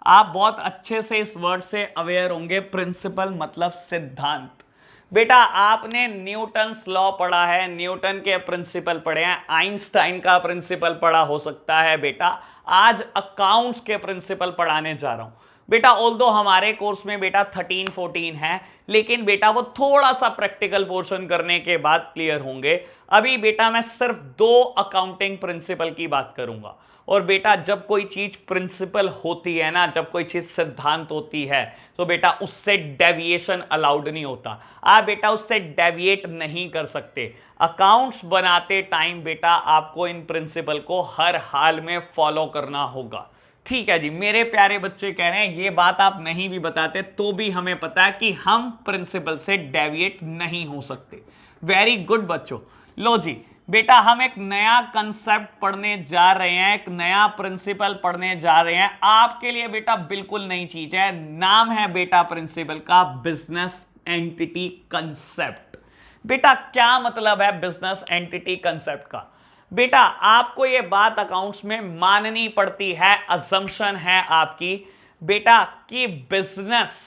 आप बहुत अच्छे से इस वर्ड से अवेयर होंगे, प्रिंसिपल मतलब सिद्धांत। बेटा आपने न्यूटन्स लॉ पढ़ा है, न्यूटन के प्रिंसिपल पढ़े हैं, आइंस्टाइन का प्रिंसिपल पढ़ा हो सकता है। बेटा आज अकाउंट्स के प्रिंसिपल पढ़ाने जा रहा हूं। बेटा ऑल्दो हमारे कोर्स में बेटा 13 14 है, लेकिन बेटा वो थोड़ा सा प्रैक्टिकल पोर्शन करने के बाद क्लियर होंगे। अभी बेटा मैं सिर्फ 2 अकाउंटिंग प्रिंसिपल की बात करूंगा। और बेटा जब कोई चीज प्रिंसिपल होती है ना, जब कोई चीज सिद्धांत होती है, तो बेटा उससे डेविएशन अलाउड नहीं होता। आप बेटा उससे डेविएट नहीं कर सकते। अकाउंट्स बनाते टाइम बेटा आपको इन प्रिंसिपल को हर हाल में फॉलो करना होगा। ठीक है जी मेरे प्यारे बच्चे कह रहे हैं ये बात आप नहीं भी बताते तो भी हमें पता है कि हम प्रिंसिपल से डेविएट नहीं हो सकते। वेरी गुड बच्चों। लो जी बेटा हम एक नया कंसेप्ट पढ़ने जा रहे हैं, एक नया प्रिंसिपल पढ़ने जा रहे हैं। आपके लिए बेटा बिल्कुल नई चीज है, नाम है बेटा प्रिंसिपल का बिजनेस एंटिटी कंसेप्ट। बेटा क्या मतलब है बिजनेस एंटिटी कंसेप्ट का? बेटा आपको यह बात अकाउंट्स में माननी पड़ती है, अजम्पशन है आपकी बेटा कि बिजनेस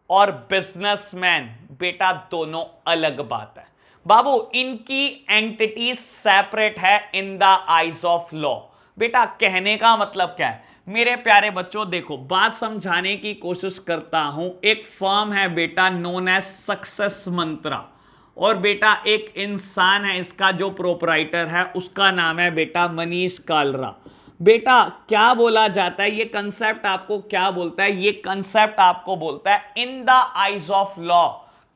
और बिजनेसमैन बेटा दोनों अलग बात है। बाबू इनकी एंटिटी सेपरेट है in the eyes of law. बेटा कहने का मतलब क्या है मेरे प्यारे बच्चों? देखो बात समझाने की कोशिश करता हूं। एक फर्म है बेटा नोन एज सक्सेस मंत्रा, और बेटा एक इंसान है इसका जो प्रोपराइटर है, उसका नाम है बेटा मनीष कालरा। बेटा क्या बोला जाता है, ये कंसेप्ट आपको क्या बोलता है? ये कंसेप्ट आपको बोलता है in the eyes of law,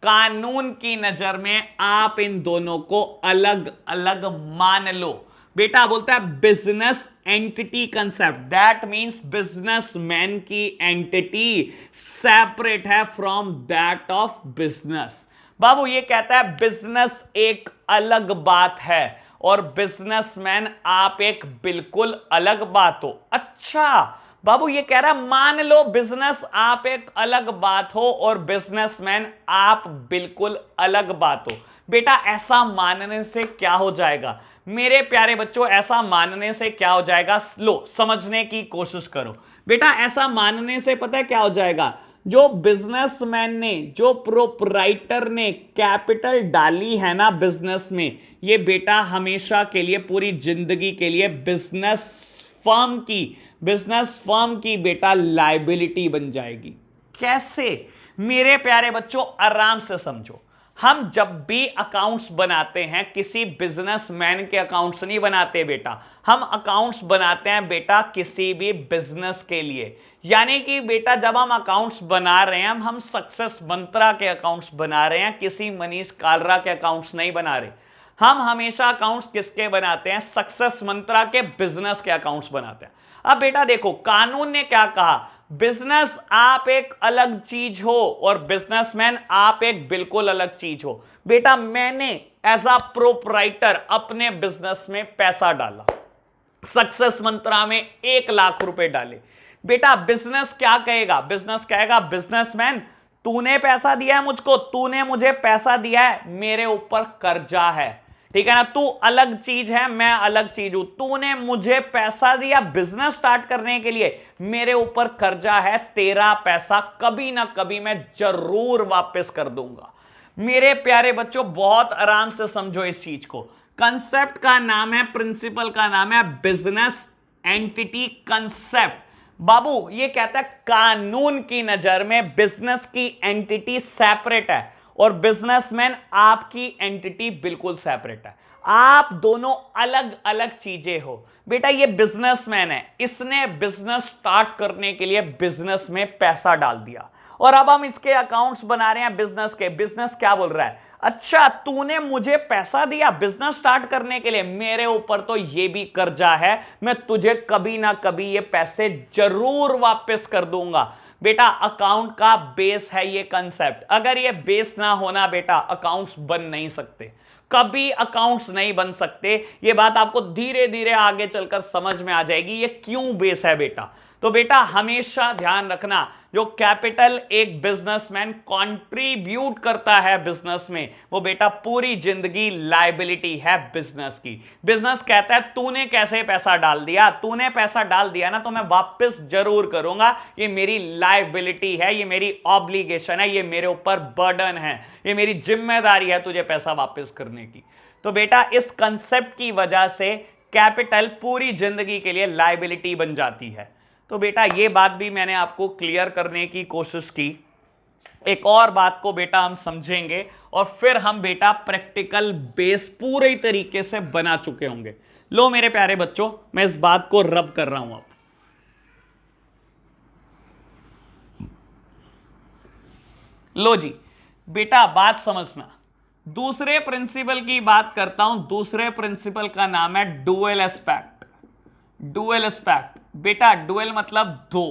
कानून की नजर में आप इन दोनों को अलग अलग मान लो। बेटा बोलता है business entity concept, that means businessman की एंटिटी सेपरेट है फ्रॉम दैट ऑफ बिजनेस। बाबू ये कहता है बिजनेस एक अलग बात है और बिजनेसमैन आप एक बिल्कुल अलग बात हो। अच्छा बाबू ये कह रहा है मान लो बिजनेस आप एक अलग बात हो और बिजनेसमैन आप बिल्कुल अलग बात हो। बेटा ऐसा मानने से क्या हो जाएगा मेरे प्यारे बच्चों? ऐसा मानने से क्या हो जाएगा? लो समझने की कोशिश करो। बेटा ऐसा मानने से पता है क्या हो जाएगा? जो बिजनेसमैन ने, जो प्रोपराइटर ने कैपिटल डाली है ना बिजनेस में, ये बेटा हमेशा के लिए पूरी जिंदगी के लिए बिजनेस फर्म की बेटा लायबिलिटी बन जाएगी। कैसे मेरे प्यारे बच्चों? आराम से समझो। हम जब भी अकाउंट्स बनाते हैं किसी बिजनेसमैन के अकाउंट्स नहीं बनाते बेटा, हम अकाउंट्स बनाते हैं बेटा किसी भी बिजनेस के लिए। यानी कि बेटा जब हम अकाउंट्स बना रहे हैं, हम सक्सेस मंत्रा के अकाउंट्स बना रहे हैं, किसी मनीष कालरा के अकाउंट्स नहीं बना रहे। हम हमेशा अकाउंट्स किसके बनाते हैं? सक्सेस मंत्रा के बिजनेस के अकाउंट्स बनाते हैं। अब बेटा देखो कानून ने क्या कहा, बिजनेस आप एक अलग चीज हो और बिजनेसमैन आप एक बिल्कुल अलग चीज हो। बेटा मैंने एज अ प्रोपराइटर अपने बिजनेस में पैसा डाला, सक्सेस मंत्रा में 1 लाख रुपए डाले। बेटा बिजनेस क्या कहेगा? बिजनेस कहेगा बिजनेसमैन तूने पैसा दिया है मुझको, तूने मुझे पैसा दिया है, मेरे ऊपर कर्जा है, ठीक है ना? तू अलग चीज है, मैं अलग चीज हूं। तूने मुझे पैसा दिया बिजनेस स्टार्ट करने के लिए, मेरे ऊपर कर्जा है, तेरा पैसा कभी ना कभी मैं जरूर वापस कर दूंगा। मेरे प्यारे बच्चों बहुत आराम से समझो इस चीज को। कंसेप्ट का नाम है, प्रिंसिपल का नाम है बिजनेस एंटिटी कंसेप्ट। बाबू ये कहता है कानून की नजर में बिजनेस की एंटिटी सेपरेट है और बिजनेसमैन आपकी एंटिटी बिल्कुल सेपरेट है। आप दोनों अलग अलग चीजें हो। बेटा ये बिजनेसमैन है, इसने बिजनेस स्टार्ट करने के लिए बिजनेस में पैसा डाल दिया और अब हम इसके अकाउंट्स बना रहे हैं बिजनेस के। बिजनेस क्या बोल रहा है, अच्छा तूने मुझे पैसा दिया बिजनेस स्टार्ट करने के लिए, मेरे ऊपर तो ये भी कर्जा है, मैं तुझे कभी ना कभी ये पैसे जरूर वापस कर दूंगा। बेटा अकाउंट का बेस है ये कंसेप्ट, अगर ये बेस ना होना बेटा अकाउंट्स बन नहीं सकते, कभी अकाउंट्स नहीं बन सकते। ये बात आपको धीरे धीरे आगे चलकर समझ में आ जाएगी ये क्यों बेस है बेटा। तो बेटा हमेशा ध्यान रखना, जो कैपिटल एक बिजनेसमैन कंट्रीब्यूट करता है बिजनेस में, वो बेटा पूरी जिंदगी लायबिलिटी है बिजनेस की। बिजनेस कहता है तूने कैसे पैसा डाल दिया, तूने पैसा डाल दिया ना तो मैं वापस जरूर करूंगा, ये मेरी लायबिलिटी है, ये मेरी ऑब्लिगेशन है, ये मेरे ऊपर बर्डन है, ये मेरी जिम्मेदारी है तुझे पैसा वापस करने की। तो बेटा इस कंसेप्ट की वजह से कैपिटल पूरी जिंदगी के लिए लायबिलिटी बन जाती है। तो बेटा ये बात भी मैंने आपको क्लियर करने की कोशिश की। एक और बात को बेटा हम समझेंगे और फिर हम बेटा प्रैक्टिकल बेस पूरे तरीके से बना चुके होंगे। लो मेरे प्यारे बच्चों, मैं इस बात को रब कर रहा हूं अब। लो जी बेटा बात समझना, दूसरे प्रिंसिपल की बात करता हूं। दूसरे प्रिंसिपल का नाम है डुअल एस्पेक्ट। डुअल एस्पेक्ट बेटा, डुअल मतलब दो,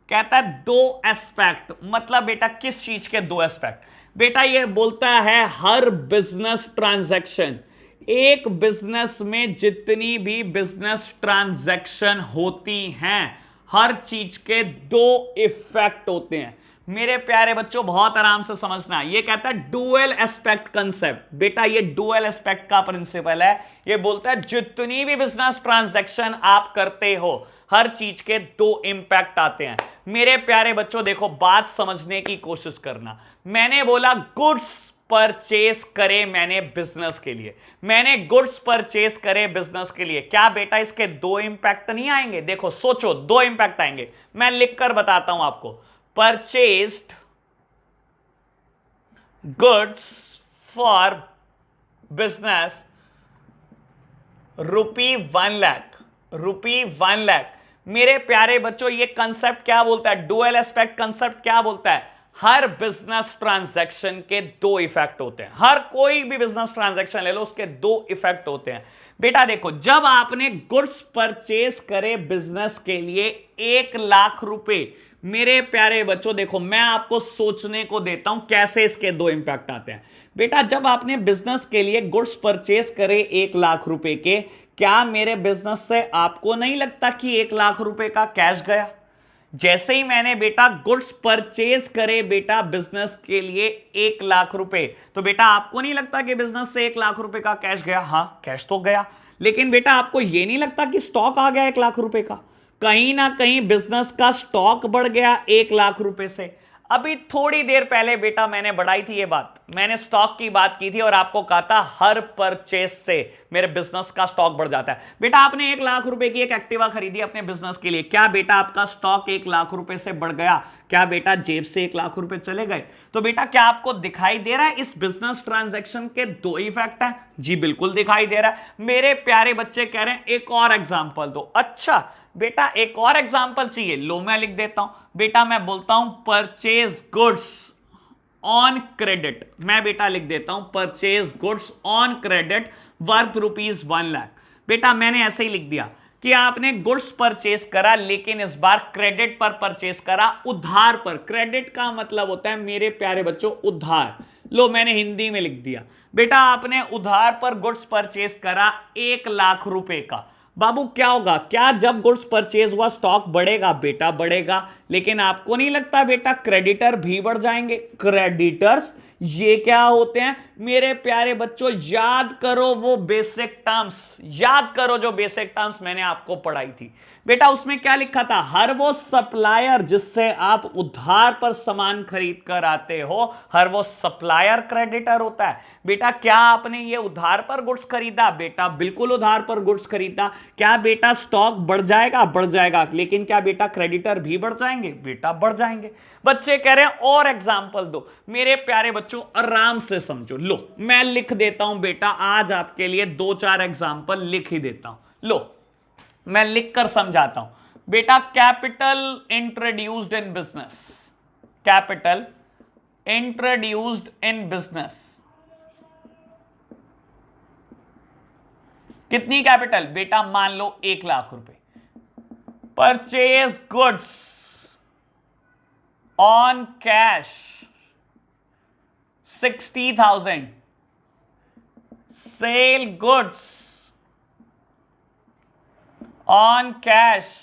कहता है दो एस्पेक्ट, मतलब बेटा किस चीज के दो एस्पेक्ट। बेटा ये बोलता है हर बिजनेस ट्रांजैक्शन, एक बिजनेस में जितनी भी बिजनेस ट्रांजैक्शन होती हैं हर चीज के दो इफेक्ट होते हैं। मेरे प्यारे बच्चों बहुत आराम से समझना, ये कहता है डुअल एस्पेक्ट कंसेप्ट। बेटा ये डुअल एस्पेक्ट का प्रिंसिपल है, ये बोलता है जितनी भी बिजनेस ट्रांजैक्शन आप करते हो हर चीज के दो इंपैक्ट आते हैं। मेरे प्यारे बच्चों देखो बात समझने की कोशिश करना, मैंने बोला गुड्स परचेस करे मैंने बिजनेस के लिए, मैंने गुड्स परचेस करे बिजनेस के लिए, क्या बेटा इसके दो इंपैक्ट नहीं आएंगे? देखो सोचो दो इंपैक्ट आएंगे, मैं लिखकर बताता हूं आपको। Purchased goods for business ₹1,00,000, ₹1,00,000। मेरे प्यारे बच्चों ये कंसेप्ट क्या बोलता है, डुअल एस्पेक्ट कंसेप्ट क्या बोलता है, हर बिजनेस ट्रांजैक्शन के दो इफेक्ट होते हैं। हर कोई भी बिजनेस ट्रांजैक्शन ले लो उसके दो इफेक्ट होते हैं। बेटा देखो जब आपने गुड्स परचेस करे बिजनेस के लिए ₹1,00,000, मेरे प्यारे बच्चों देखो मैं आपको सोचने को देता हूं कैसे इसके दो इंपैक्ट आते हैं। बेटा जब आपने बिजनेस के लिए गुड्स परचेस करे ₹1,00,000 के, क्या मेरे बिजनेस से आपको नहीं लगता कि ₹1,00,000 का कैश गया? जैसे ही मैंने बेटा गुड्स परचेज करे बेटा बिजनेस के लिए ₹1,00,000, तो बेटा आपको नहीं लगता कि बिजनेस से ₹1,00,000 का कैश गया? हाँ कैश तो गया, लेकिन बेटा आपको यह नहीं लगता कि स्टॉक आ गया ₹1,00,000 का? कहीं ना कहीं बिजनेस का स्टॉक बढ़ गया ₹1,00,000 से। अभी थोड़ी देर पहले बेटा मैंने बढ़ाई थी ये बात, मैंने स्टॉक की बात की थी और आपको कहा था हर परचेज से मेरे बिजनेस का स्टॉक बढ़ जाता है। बेटा आपने ₹1,00,000 की एक एक्टिवा खरीदी अपने बिजनेस के लिए, क्या बेटा आपका स्टॉक ₹1,00,000 से बढ़ गया? क्या बेटा जेब से ₹1,00,000 चले गए? तो बेटा क्या आपको दिखाई दे रहा है इस बिजनेस ट्रांजैक्शन के दो इफेक्ट हैं? जी बिल्कुल दिखाई दे रहा है। मेरे प्यारे बच्चे कह रहे हैं एक और एग्जाम्पल दो। अच्छा बेटा एक और एग्जाम्पल चाहिए, लो मैं लिख देता हूं। बेटा मैं बोलता हूं परचेज गुड्स ऑन क्रेडिट, मैं बेटा लिख देता हूं purchase goods on credit worth ₹1,00,000। बेटा मैंने ऐसे ही लिख दिया कि आपने गुड्स परचेज करा लेकिन इस बार क्रेडिट पर परचेज करा, उधार पर। क्रेडिट का मतलब होता है मेरे प्यारे बच्चों उधार। लो मैंने हिंदी में लिख दिया, बेटा आपने उधार पर गुड्स परचेज करा ₹1,00,000 का। बाबू क्या होगा, क्या जब गुड्स परचेज हुआ स्टॉक बढ़ेगा? बेटा बढ़ेगा, लेकिन आपको नहीं लगता बेटा क्रेडिटर भी बढ़ जाएंगे? क्रेडिटर्स ये क्या होते हैं मेरे प्यारे बच्चों? याद करो वो बेसिक टर्म्स, याद करो जो बेसिक टर्म्स मैंने आपको पढ़ाई थी। बेटा उसमें क्या लिखा था, हर वो सप्लायर जिससे आप उधार पर सामान खरीद कर आते हो, हर वो सप्लायर क्रेडिटर होता है। बेटा क्या आपने ये उधार पर गुड्स खरीदा? बेटा बिल्कुल उधार पर गुड्स खरीदा। क्या बेटा स्टॉक बढ़ जाएगा? बढ़ जाएगा, लेकिन क्या बेटा क्रेडिटर भी बढ़ जाएंगे? जाएंगे बेटा, बढ़ जाएंगे। बच्चे कह रहे हैं और एग्जाम्पल दो। मेरे प्यारे बच्चों आराम से समझो, लो मैं लिख देता हूं बेटा, आज आपके लिए 2-4 एग्जाम्पल लिख ही देता हूं। लो मैं लिख कर समझाता हूं बेटा। Capital introduced in business, capital introduced in business. कितनी कैपिटल बेटा? मान लो 1 लाख रुपए। Purchase goods on cash 60,000, sell goods on cash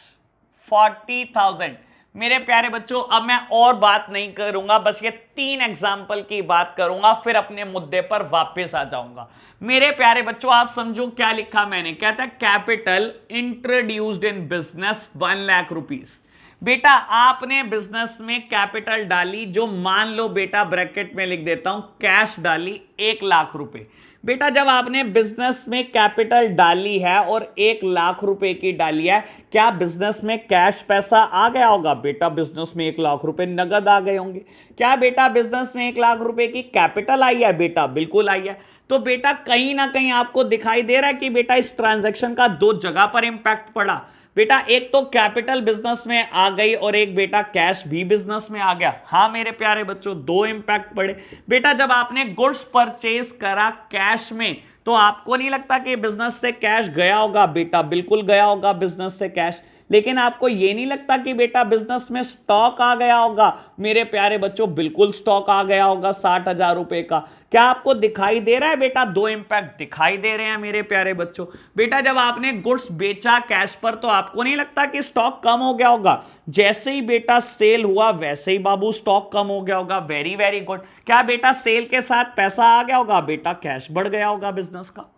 40,000। मेरे प्यारे बच्चों अब मैं और बात नहीं करूंगा, बस ये 3 एग्जाम्पल की बात करूंगा, फिर अपने मुद्दे पर वापस आ जाऊंगा। मेरे प्यारे बच्चों आप समझो क्या लिखा मैंने। कहता है capital introduced in business 1 lakh rupees. बेटा आपने बिजनेस में कैपिटल डाली, जो मान लो बेटा ब्रैकेट में लिख देता हूं कैश डाली 1 लाख रुपए। बेटा जब आपने बिजनेस में कैपिटल डाली है और 1 लाख रुपए की डाली है, क्या बिजनेस में कैश पैसा आ गया होगा? बेटा बिजनेस में 1 लाख रुपए नगद आ गए होंगे। क्या बेटा बिजनेस में 1 लाख रुपए की कैपिटल आई है? बेटा बिल्कुल आई है। तो बेटा कहीं ना कहीं आपको दिखाई दे रहा है कि बेटा इस ट्रांजैक्शन का 2 जगह पर इंपैक्ट पड़ा। बेटा एक तो कैपिटल बिजनेस में आ गई और एक बेटा कैश भी बिजनेस में आ गया। हाँ मेरे प्यारे बच्चों 2 इंपैक्ट पड़े। बेटा जब आपने गुड्स परचेज करा कैश में, तो आपको नहीं लगता कि बिजनेस से कैश गया होगा? बेटा बिल्कुल गया होगा बिजनेस से कैश। लेकिन आपको यह नहीं लगता कि बेटा बिजनेस में स्टॉक आ गया होगा? मेरे प्यारे बच्चों बिल्कुल स्टॉक आ गया होगा 60,000 रुपए का। क्या आपको दिखाई दे रहा है बेटा? 2 इंपैक्ट दिखाई दे रहे हैं मेरे प्यारे बच्चों। बेटा जब आपने गुड्स बेचा कैश पर, तो आपको नहीं लगता कि स्टॉक कम हो गया होगा? जैसे ही बेटा सेल हुआ वैसे ही बाबू स्टॉक कम हो गया होगा। Very very good. क्या बेटा सेल के साथ पैसा आ गया होगा? बेटा कैश बढ़ गया होगा बिजनेस का।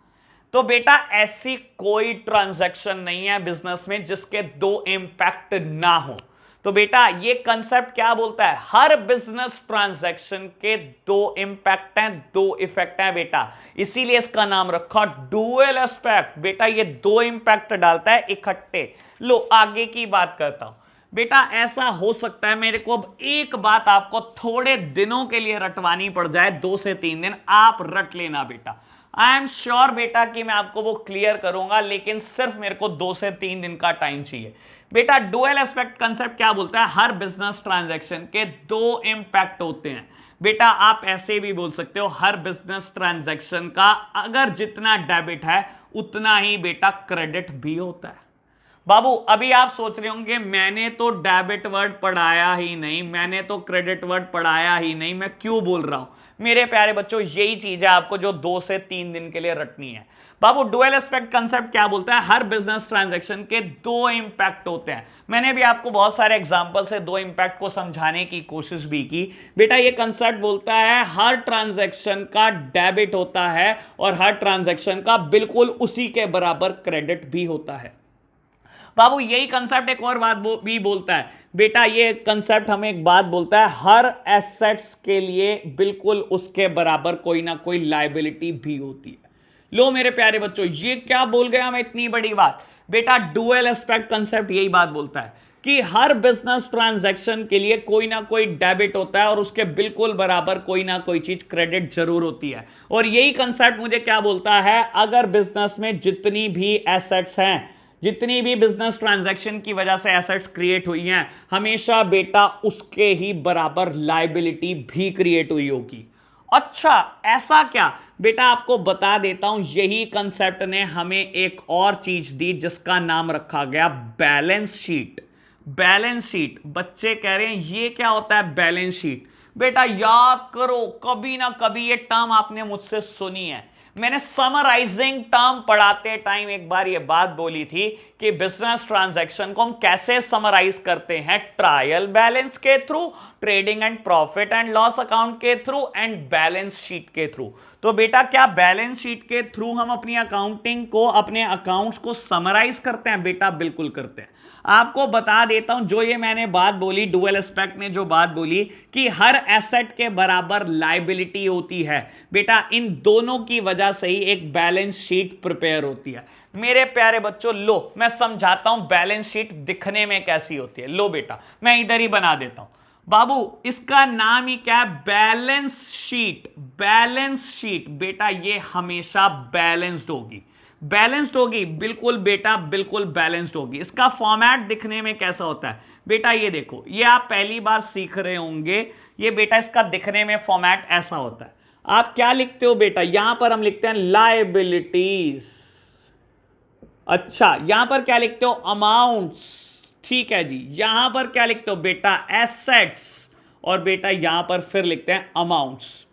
तो बेटा ऐसी कोई ट्रांजैक्शन नहीं है बिजनेस में जिसके 2 इंपैक्ट ना हो। तो बेटा ये कंसेप्ट क्या बोलता है? हर बिजनेस ट्रांजैक्शन के 2 इंपैक्ट हैं, 2 इफेक्ट हैं बेटा, इसीलिए इसका नाम रखा डुअल एस्पेक्ट। बेटा ये 2 इंपैक्ट डालता है इकट्ठे। लो आगे की बात करता हूं। बेटा ऐसा हो सकता है मेरे को अब एक बात आपको थोड़े दिनों के लिए रटवानी पड़ जाए, 2 से 3 दिन आप रट लेना बेटा। आई एम श्योर बेटा कि मैं आपको वो क्लियर करूंगा, लेकिन सिर्फ मेरे को 2 से 3 दिन का टाइम चाहिए। बेटा डुअल एस्पेक्ट कंसेप्ट क्या बोलता है? हर बिजनेस ट्रांजैक्शन के 2 इंपैक्ट होते हैं। बेटा आप ऐसे भी बोल सकते हो हर बिजनेस ट्रांजैक्शन का अगर जितना डेबिट है उतना ही बेटा क्रेडिट भी होता है। बाबू अभी आप सोच रहे होंगे मैंने तो डेबिट वर्ड पढ़ाया ही नहीं, मैंने तो क्रेडिट वर्ड पढ़ाया ही नहीं, मैं क्यों बोल रहा हूं? मेरे प्यारे बच्चों यही चीज है आपको जो 2 से 3 दिन के लिए रटनी है। बाबू डुअल एस्पेक्ट कंसेप्ट क्या बोलता है? हर बिजनेस ट्रांजैक्शन के 2 इंपैक्ट होते हैं। मैंने भी आपको बहुत सारे एग्जांपल से 2 इंपैक्ट को समझाने की कोशिश भी की। बेटा ये कंसेप्ट बोलता है हर ट्रांजैक्शन का डेबिट होता है और हर ट्रांजैक्शन का बिल्कुल उसी के बराबर क्रेडिट भी होता है। बाबू यही कंसेप्ट एक और बात भी बोलता है। बेटा ये कंसेप्ट हमें एक बात बोलता है, हर एसेट्स के लिए बिल्कुल उसके बराबर कोई ना कोई लायबिलिटी भी होती है। लो मेरे प्यारे बच्चों ये क्या बोल गया मैं इतनी बड़ी बात? बेटा डुअल एस्पेक्ट कंसेप्ट यही बात बोलता है कि हर बिजनेस ट्रांजैक्शन के लिए कोई ना कोई डेबिट होता है और उसके बिल्कुल बराबर कोई ना कोई चीज क्रेडिट जरूर होती है। और यही कंसेप्ट मुझे क्या बोलता है? अगर बिजनेस में जितनी भी एसेट्स हैं, जितनी भी बिजनेस ट्रांजैक्शन की वजह से एसेट्स क्रिएट हुई हैं, हमेशा बेटा उसके ही बराबर लायबिलिटी भी क्रिएट हुई होगी। अच्छा ऐसा क्या? बेटा आपको बता देता हूं, यही कंसेप्ट ने हमें एक और चीज दी जिसका नाम रखा गया बैलेंस शीट। Balance sheet. बच्चे कह रहे हैं ये क्या होता है बैलेंस शीट? बेटा याद करो कभी ना कभी ये टर्म आपने मुझसे सुनी है। मैंने समराइजिंग टर्म पढ़ाते टाइम एक बार ये बात बोली थी कि बिजनेस ट्रांजैक्शन को हम कैसे समराइज करते हैं? ट्रायल बैलेंस के through, trading and profit and loss account के थ्रू एंड बैलेंस शीट के थ्रू। तो बेटा क्या बैलेंस शीट के थ्रू हम अपनी अकाउंटिंग को, अपने अकाउंट्स को समराइज करते हैं? बेटा बिल्कुल करते हैं। आपको बता देता हूं, जो ये मैंने बात बोली, डुअल एस्पेक्ट ने जो बात बोली कि हर एसेट के बराबर लायबिलिटी होती है बेटा, इन दोनों की वजह से ही एक बैलेंस शीट प्रिपेयर होती है। मेरे प्यारे बच्चों लो मैं समझाता हूं बैलेंस शीट दिखने में कैसी होती है। लो बेटा मैं इधर ही बना देता हूं बाबू, इसका नाम ही क्या है? Balance sheet. बैलेंस शीट बेटा ये हमेशा बैलेंस्ड होगी, बैलेंस्ड होगी, बिल्कुल बेटा बिल्कुल बैलेंस्ड होगी। इसका फॉर्मेट दिखने में कैसा होता है बेटा? ये देखो, ये आप पहली बार सीख रहे होंगे, ये बेटा इसका दिखने में फॉर्मेट ऐसा होता है। आप क्या लिखते हो बेटा? यहां पर हम लिखते हैं लायबिलिटीज। अच्छा यहां पर क्या लिखते हो? अमाउंट्स। ठीक है जी। यहां पर क्या लिखते हो बेटा? एसेट्स। और बेटा यहां पर फिर लिखते हैं अमाउंट्स।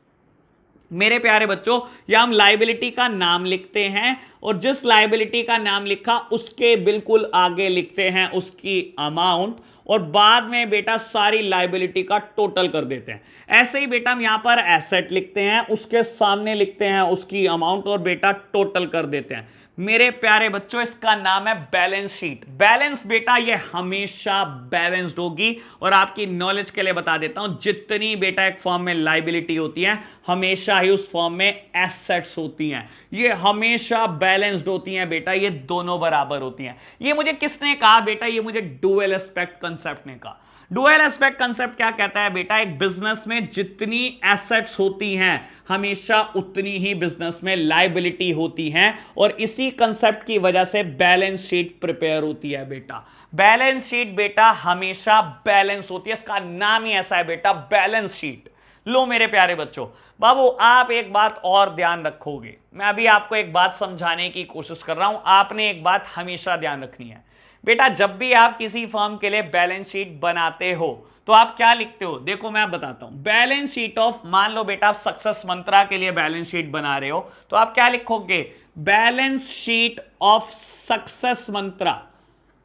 मेरे प्यारे बच्चों यहां हम लायबिलिटी का नाम लिखते हैं और जिस लायबिलिटी का नाम लिखा उसके बिल्कुल आगे लिखते हैं उसकी अमाउंट, और बाद में बेटा सारी लायबिलिटी का टोटल कर देते हैं। ऐसे ही बेटा हम यहां पर एसेट लिखते हैं, उसके सामने लिखते हैं उसकी अमाउंट और बेटा टोटल कर देते हैं। मेरे प्यारे बच्चों इसका नाम है बैलेंस शीट। बैलेंस बेटा ये हमेशा बैलेंस्ड होगी, और आपकी नॉलेज के लिए बता देता हूं, जितनी बेटा एक फॉर्म में लायबिलिटी होती है हमेशा ही उस फॉर्म में एसेट्स होती हैं, ये हमेशा बैलेंस्ड होती हैं बेटा, ये दोनों बराबर होती हैं। ये मुझे किसने कहा बेटा? ये मुझे डुअल एस्पेक्ट कंसेप्ट ने कहा। डुअल एस्पेक्ट कंसेप्ट क्या कहता है बेटा? एक बिजनेस में जितनी एसेट्स होती हैं हमेशा उतनी ही बिजनेस में लायबिलिटी होती हैं, और इसी कंसेप्ट की वजह से बैलेंस शीट प्रिपेयर होती है बेटा। बैलेंस शीट बेटा हमेशा बैलेंस होती है, इसका नाम ही ऐसा है बेटा, बैलेंस शीट। लो मेरे प्यारे बच्चों, बाबू आप एक बात और ध्यान रखोगे, मैं अभी आपको एक बात समझाने की कोशिश कर रहा हूं, आपने एक बात हमेशा ध्यान रखनी है बेटा। जब भी आप किसी फर्म के लिए बैलेंस शीट बनाते हो तो आप क्या लिखते हो? देखो मैं बताता हूं। बैलेंस शीट ऑफ, मान लो बेटा आप सक्सेस मंत्रा के लिए बैलेंस शीट बना रहे हो, तो आप क्या लिखोगे? बैलेंस शीट ऑफ सक्सेस मंत्रा।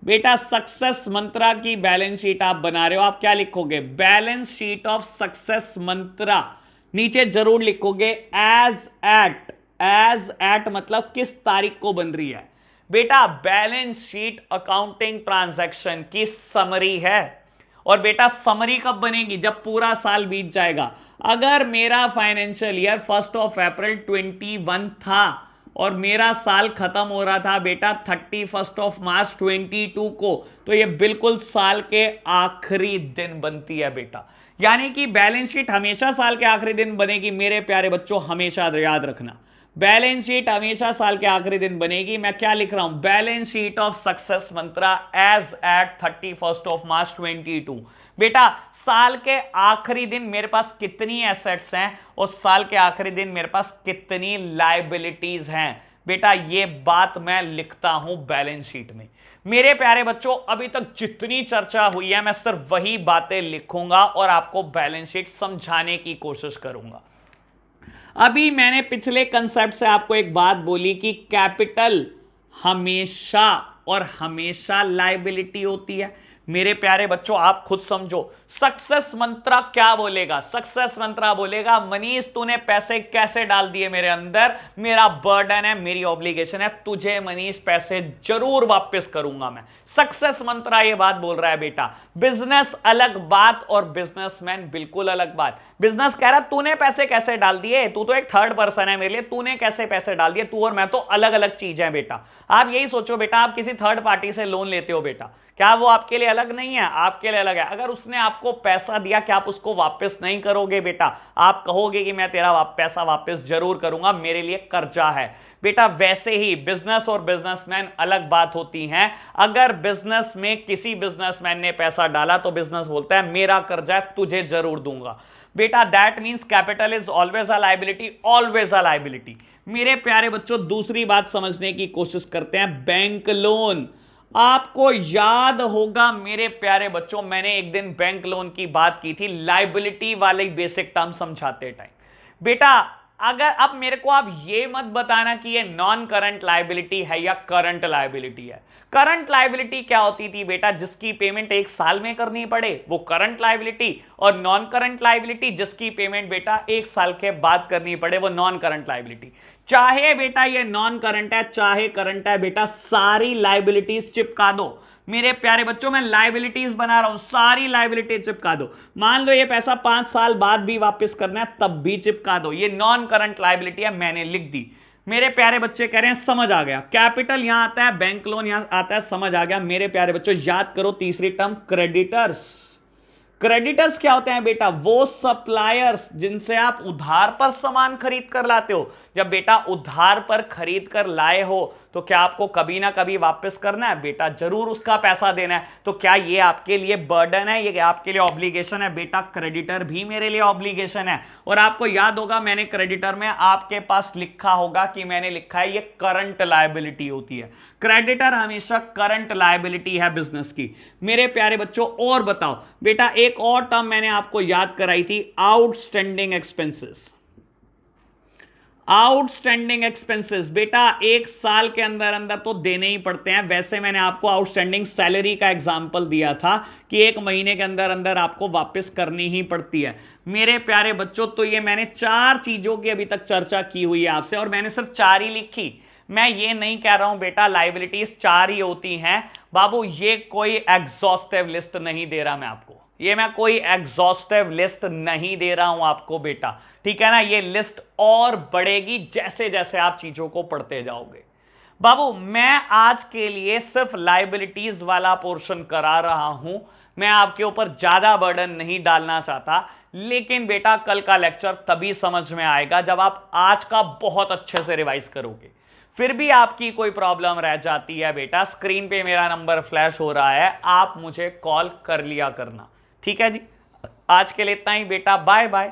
बेटा सक्सेस मंत्रा की बैलेंस शीट आप बना रहे हो, आप क्या लिखोगे? बैलेंस शीट ऑफ सक्सेस मंत्रा। नीचे जरूर लिखोगे एज एट। एज एट मतलब किस तारीख को बन रही है बेटा? बैलेंस शीट अकाउंटिंग ट्रांजैक्शन की समरी है, और बेटा समरी कब बनेगी? जब पूरा साल बीत जाएगा। अगर मेरा फाइनेंशियल ईयर 1 अप्रैल 21 था और मेरा साल खत्म हो रहा था बेटा 31 मार्च 22 को, तो ये बिल्कुल साल के आखिरी दिन बनती है बेटा। यानी कि बैलेंस शीट हमेशा साल के आखिरी दिन बनेगी मेरे प्यारे बच्चों, हमेशा याद रखना। बैलेंस शीट हमेशा साल के आखिरी दिन बनेगी। मैं क्या लिख रहा हूं? Balance sheet of success Mantra as at 31 March 22। बेटा साल के आखिरी दिन मेरे पास कितनी एसेट्स हैं और साल के आखिरी दिन मेरे पास कितनी लायबिलिटीज हैं बेटा, ये बात मैं लिखता हूं बैलेंस शीट में। मेरे प्यारे बच्चों अभी तक जितनी चर्चा हुई है मैं सिर्फ वही बातें लिखूंगा और आपको बैलेंस शीट समझाने की कोशिश करूंगा। अभी मैंने पिछले कंसेप्ट से आपको एक बात बोली कि कैपिटल हमेशा और हमेशा लायबिलिटी होती है। मेरे प्यारे बच्चों आप खुद समझो, सक्सेस मंत्रा क्या बोलेगा? सक्सेस मंत्रा बोलेगा मनीष तूने पैसे कैसे डाल दिए मेरे अंदर, मेरा बर्डन है, मेरी ऑब्लिगेशन है, तुझे मनीष पैसे जरूर वापस करूंगा मैं। सक्सेस मंत्रा ये बात बोल रहा है बेटा। बिजनेस अलग बात और बिजनेसमैन बिल्कुल अलग बात। बिजनेस कह रहा तूने पैसे कैसे डाल दिए, तू तो एक थर्ड पर्सन है मेरे लिए, तूने कैसे पैसे डाल दिए, तू और मैं तो अलग अलग चीज है बेटा। आप यही सोचो बेटा, आप किसी थर्ड पार्टी से लोन लेते हो बेटा, क्या वो आपके लिए अलग नहीं है? आपके लिए अलग है। अगर उसने आपको पैसा दिया क्या आप उसको वापस नहीं करोगे बेटा? आप कहोगे कि मैं तेरा पैसा वापस जरूर करूंगा, मेरे लिए कर्जा है बेटा। वैसे ही बिजनेस और बिजनेसमैन अलग बात होती हैं। अगर बिजनेस में किसी बिजनेसमैन ने पैसा डाला तो बिजनेस बोलता है मेरा कर्जा है, तुझे जरूर दूंगा बेटा। That means capital is always a liability, always a liability. मेरे प्यारे बच्चों दूसरी बात समझने की कोशिश करते हैं, बैंक लोन। आपको याद होगा मेरे प्यारे बच्चों, मैंने एक दिन बैंक लोन की बात की थी लायबिलिटी वाले बेसिक टर्म समझाते टाइम बेटा। अगर अब मेरे को आप ये मत बताना कि ये नॉन करंट लायबिलिटी है या करंट लायबिलिटी है। करंट लायबिलिटी क्या होती थी बेटा? जिसकी पेमेंट एक साल में करनी पड़े वो करंट लायबिलिटी, और नॉन करंट लायबिलिटी जिसकी पेमेंट बेटा एक साल के बाद करनी पड़े वो नॉन करंट लायबिलिटी। चाहे बेटा ये नॉन करंट है चाहे करंट है बेटा, सारी लायबिलिटीज चिपका दो। मेरे प्यारे बच्चों मैं लायबिलिटीज बना रहा हूं, सारी लायबिलिटी चिपका दो। मान लो ये पैसा 5 साल बाद भी वापस करना है तब भी चिपका दो। ये नॉन करंट लायबिलिटी है, मैंने लिख दी। मेरे प्यारे बच्चे कह रहे हैं समझ आ गया, कैपिटल यहां आता है, बैंक लोन यहां आता है, समझ आ गया। मेरे प्यारे बच्चों याद करो तीसरी टर्म क्रेडिटर्स। क्रेडिटर्स क्या होते हैं बेटा? वो सप्लायर्स जिनसे आप उधार पर सामान खरीद कर लाते हो। जब बेटा उधार पर खरीद कर लाए हो तो क्या आपको कभी ना कभी वापस करना है? बेटा जरूर उसका पैसा देना है। तो क्या ये आपके लिए बर्डन है, ये आपके लिए ऑब्लिगेशन है? बेटा क्रेडिटर भी मेरे लिए ऑब्लिगेशन है। और आपको याद होगा मैंने क्रेडिटर में आपके पास लिखा होगा कि मैंने लिखा है ये करंट लायबिलिटी होती है। क्रेडिटर हमेशा करंट लायबिलिटी है बिजनेस की। मेरे प्यारे बच्चों और बताओ बेटा, एक और टर्म मैंने आपको याद कराई थी, आउटस्टैंडिंग एक्सपेंसेस। आउटस्टैंडिंग एक्सपेंसेस बेटा एक साल के अंदर अंदर तो देने ही पड़ते हैं। वैसे मैंने आपको आउटस्टैंडिंग सैलरी का एग्जांपल दिया था कि एक महीने के अंदर अंदर आपको वापस करनी ही पड़ती है। मेरे प्यारे बच्चों तो ये मैंने 4 चीजों की अभी तक चर्चा की हुई है आपसे, और मैंने सिर्फ 4 ही लिखी। मैं ये नहीं कह रहा हूं बेटा लायबिलिटीज 4 ही होती हैं बाबू, ये कोई एग्जॉस्टिव लिस्ट नहीं दे रहा मैं आपको, ये मैं कोई एग्जॉस्टिव लिस्ट नहीं दे रहा हूं आपको बेटा, ठीक है ना। ये लिस्ट और बढ़ेगी जैसे जैसे आप चीजों को पढ़ते जाओगे। बाबू मैं आज के लिए सिर्फ लायबिलिटीज वाला पोर्शन करा रहा हूं, मैं आपके ऊपर ज्यादा बर्डन नहीं डालना चाहता। लेकिन बेटा कल का लेक्चर तभी समझ में आएगा जब आप आज का बहुत अच्छे से रिवाइज करोगे। फिर भी आपकी कोई प्रॉब्लम रह जाती है बेटा, स्क्रीन पे मेरा नंबर फ्लैश हो रहा है, आप मुझे कॉल कर लिया करना, ठीक है जी। आज के लिए इतना ही बेटा, बाय बाय।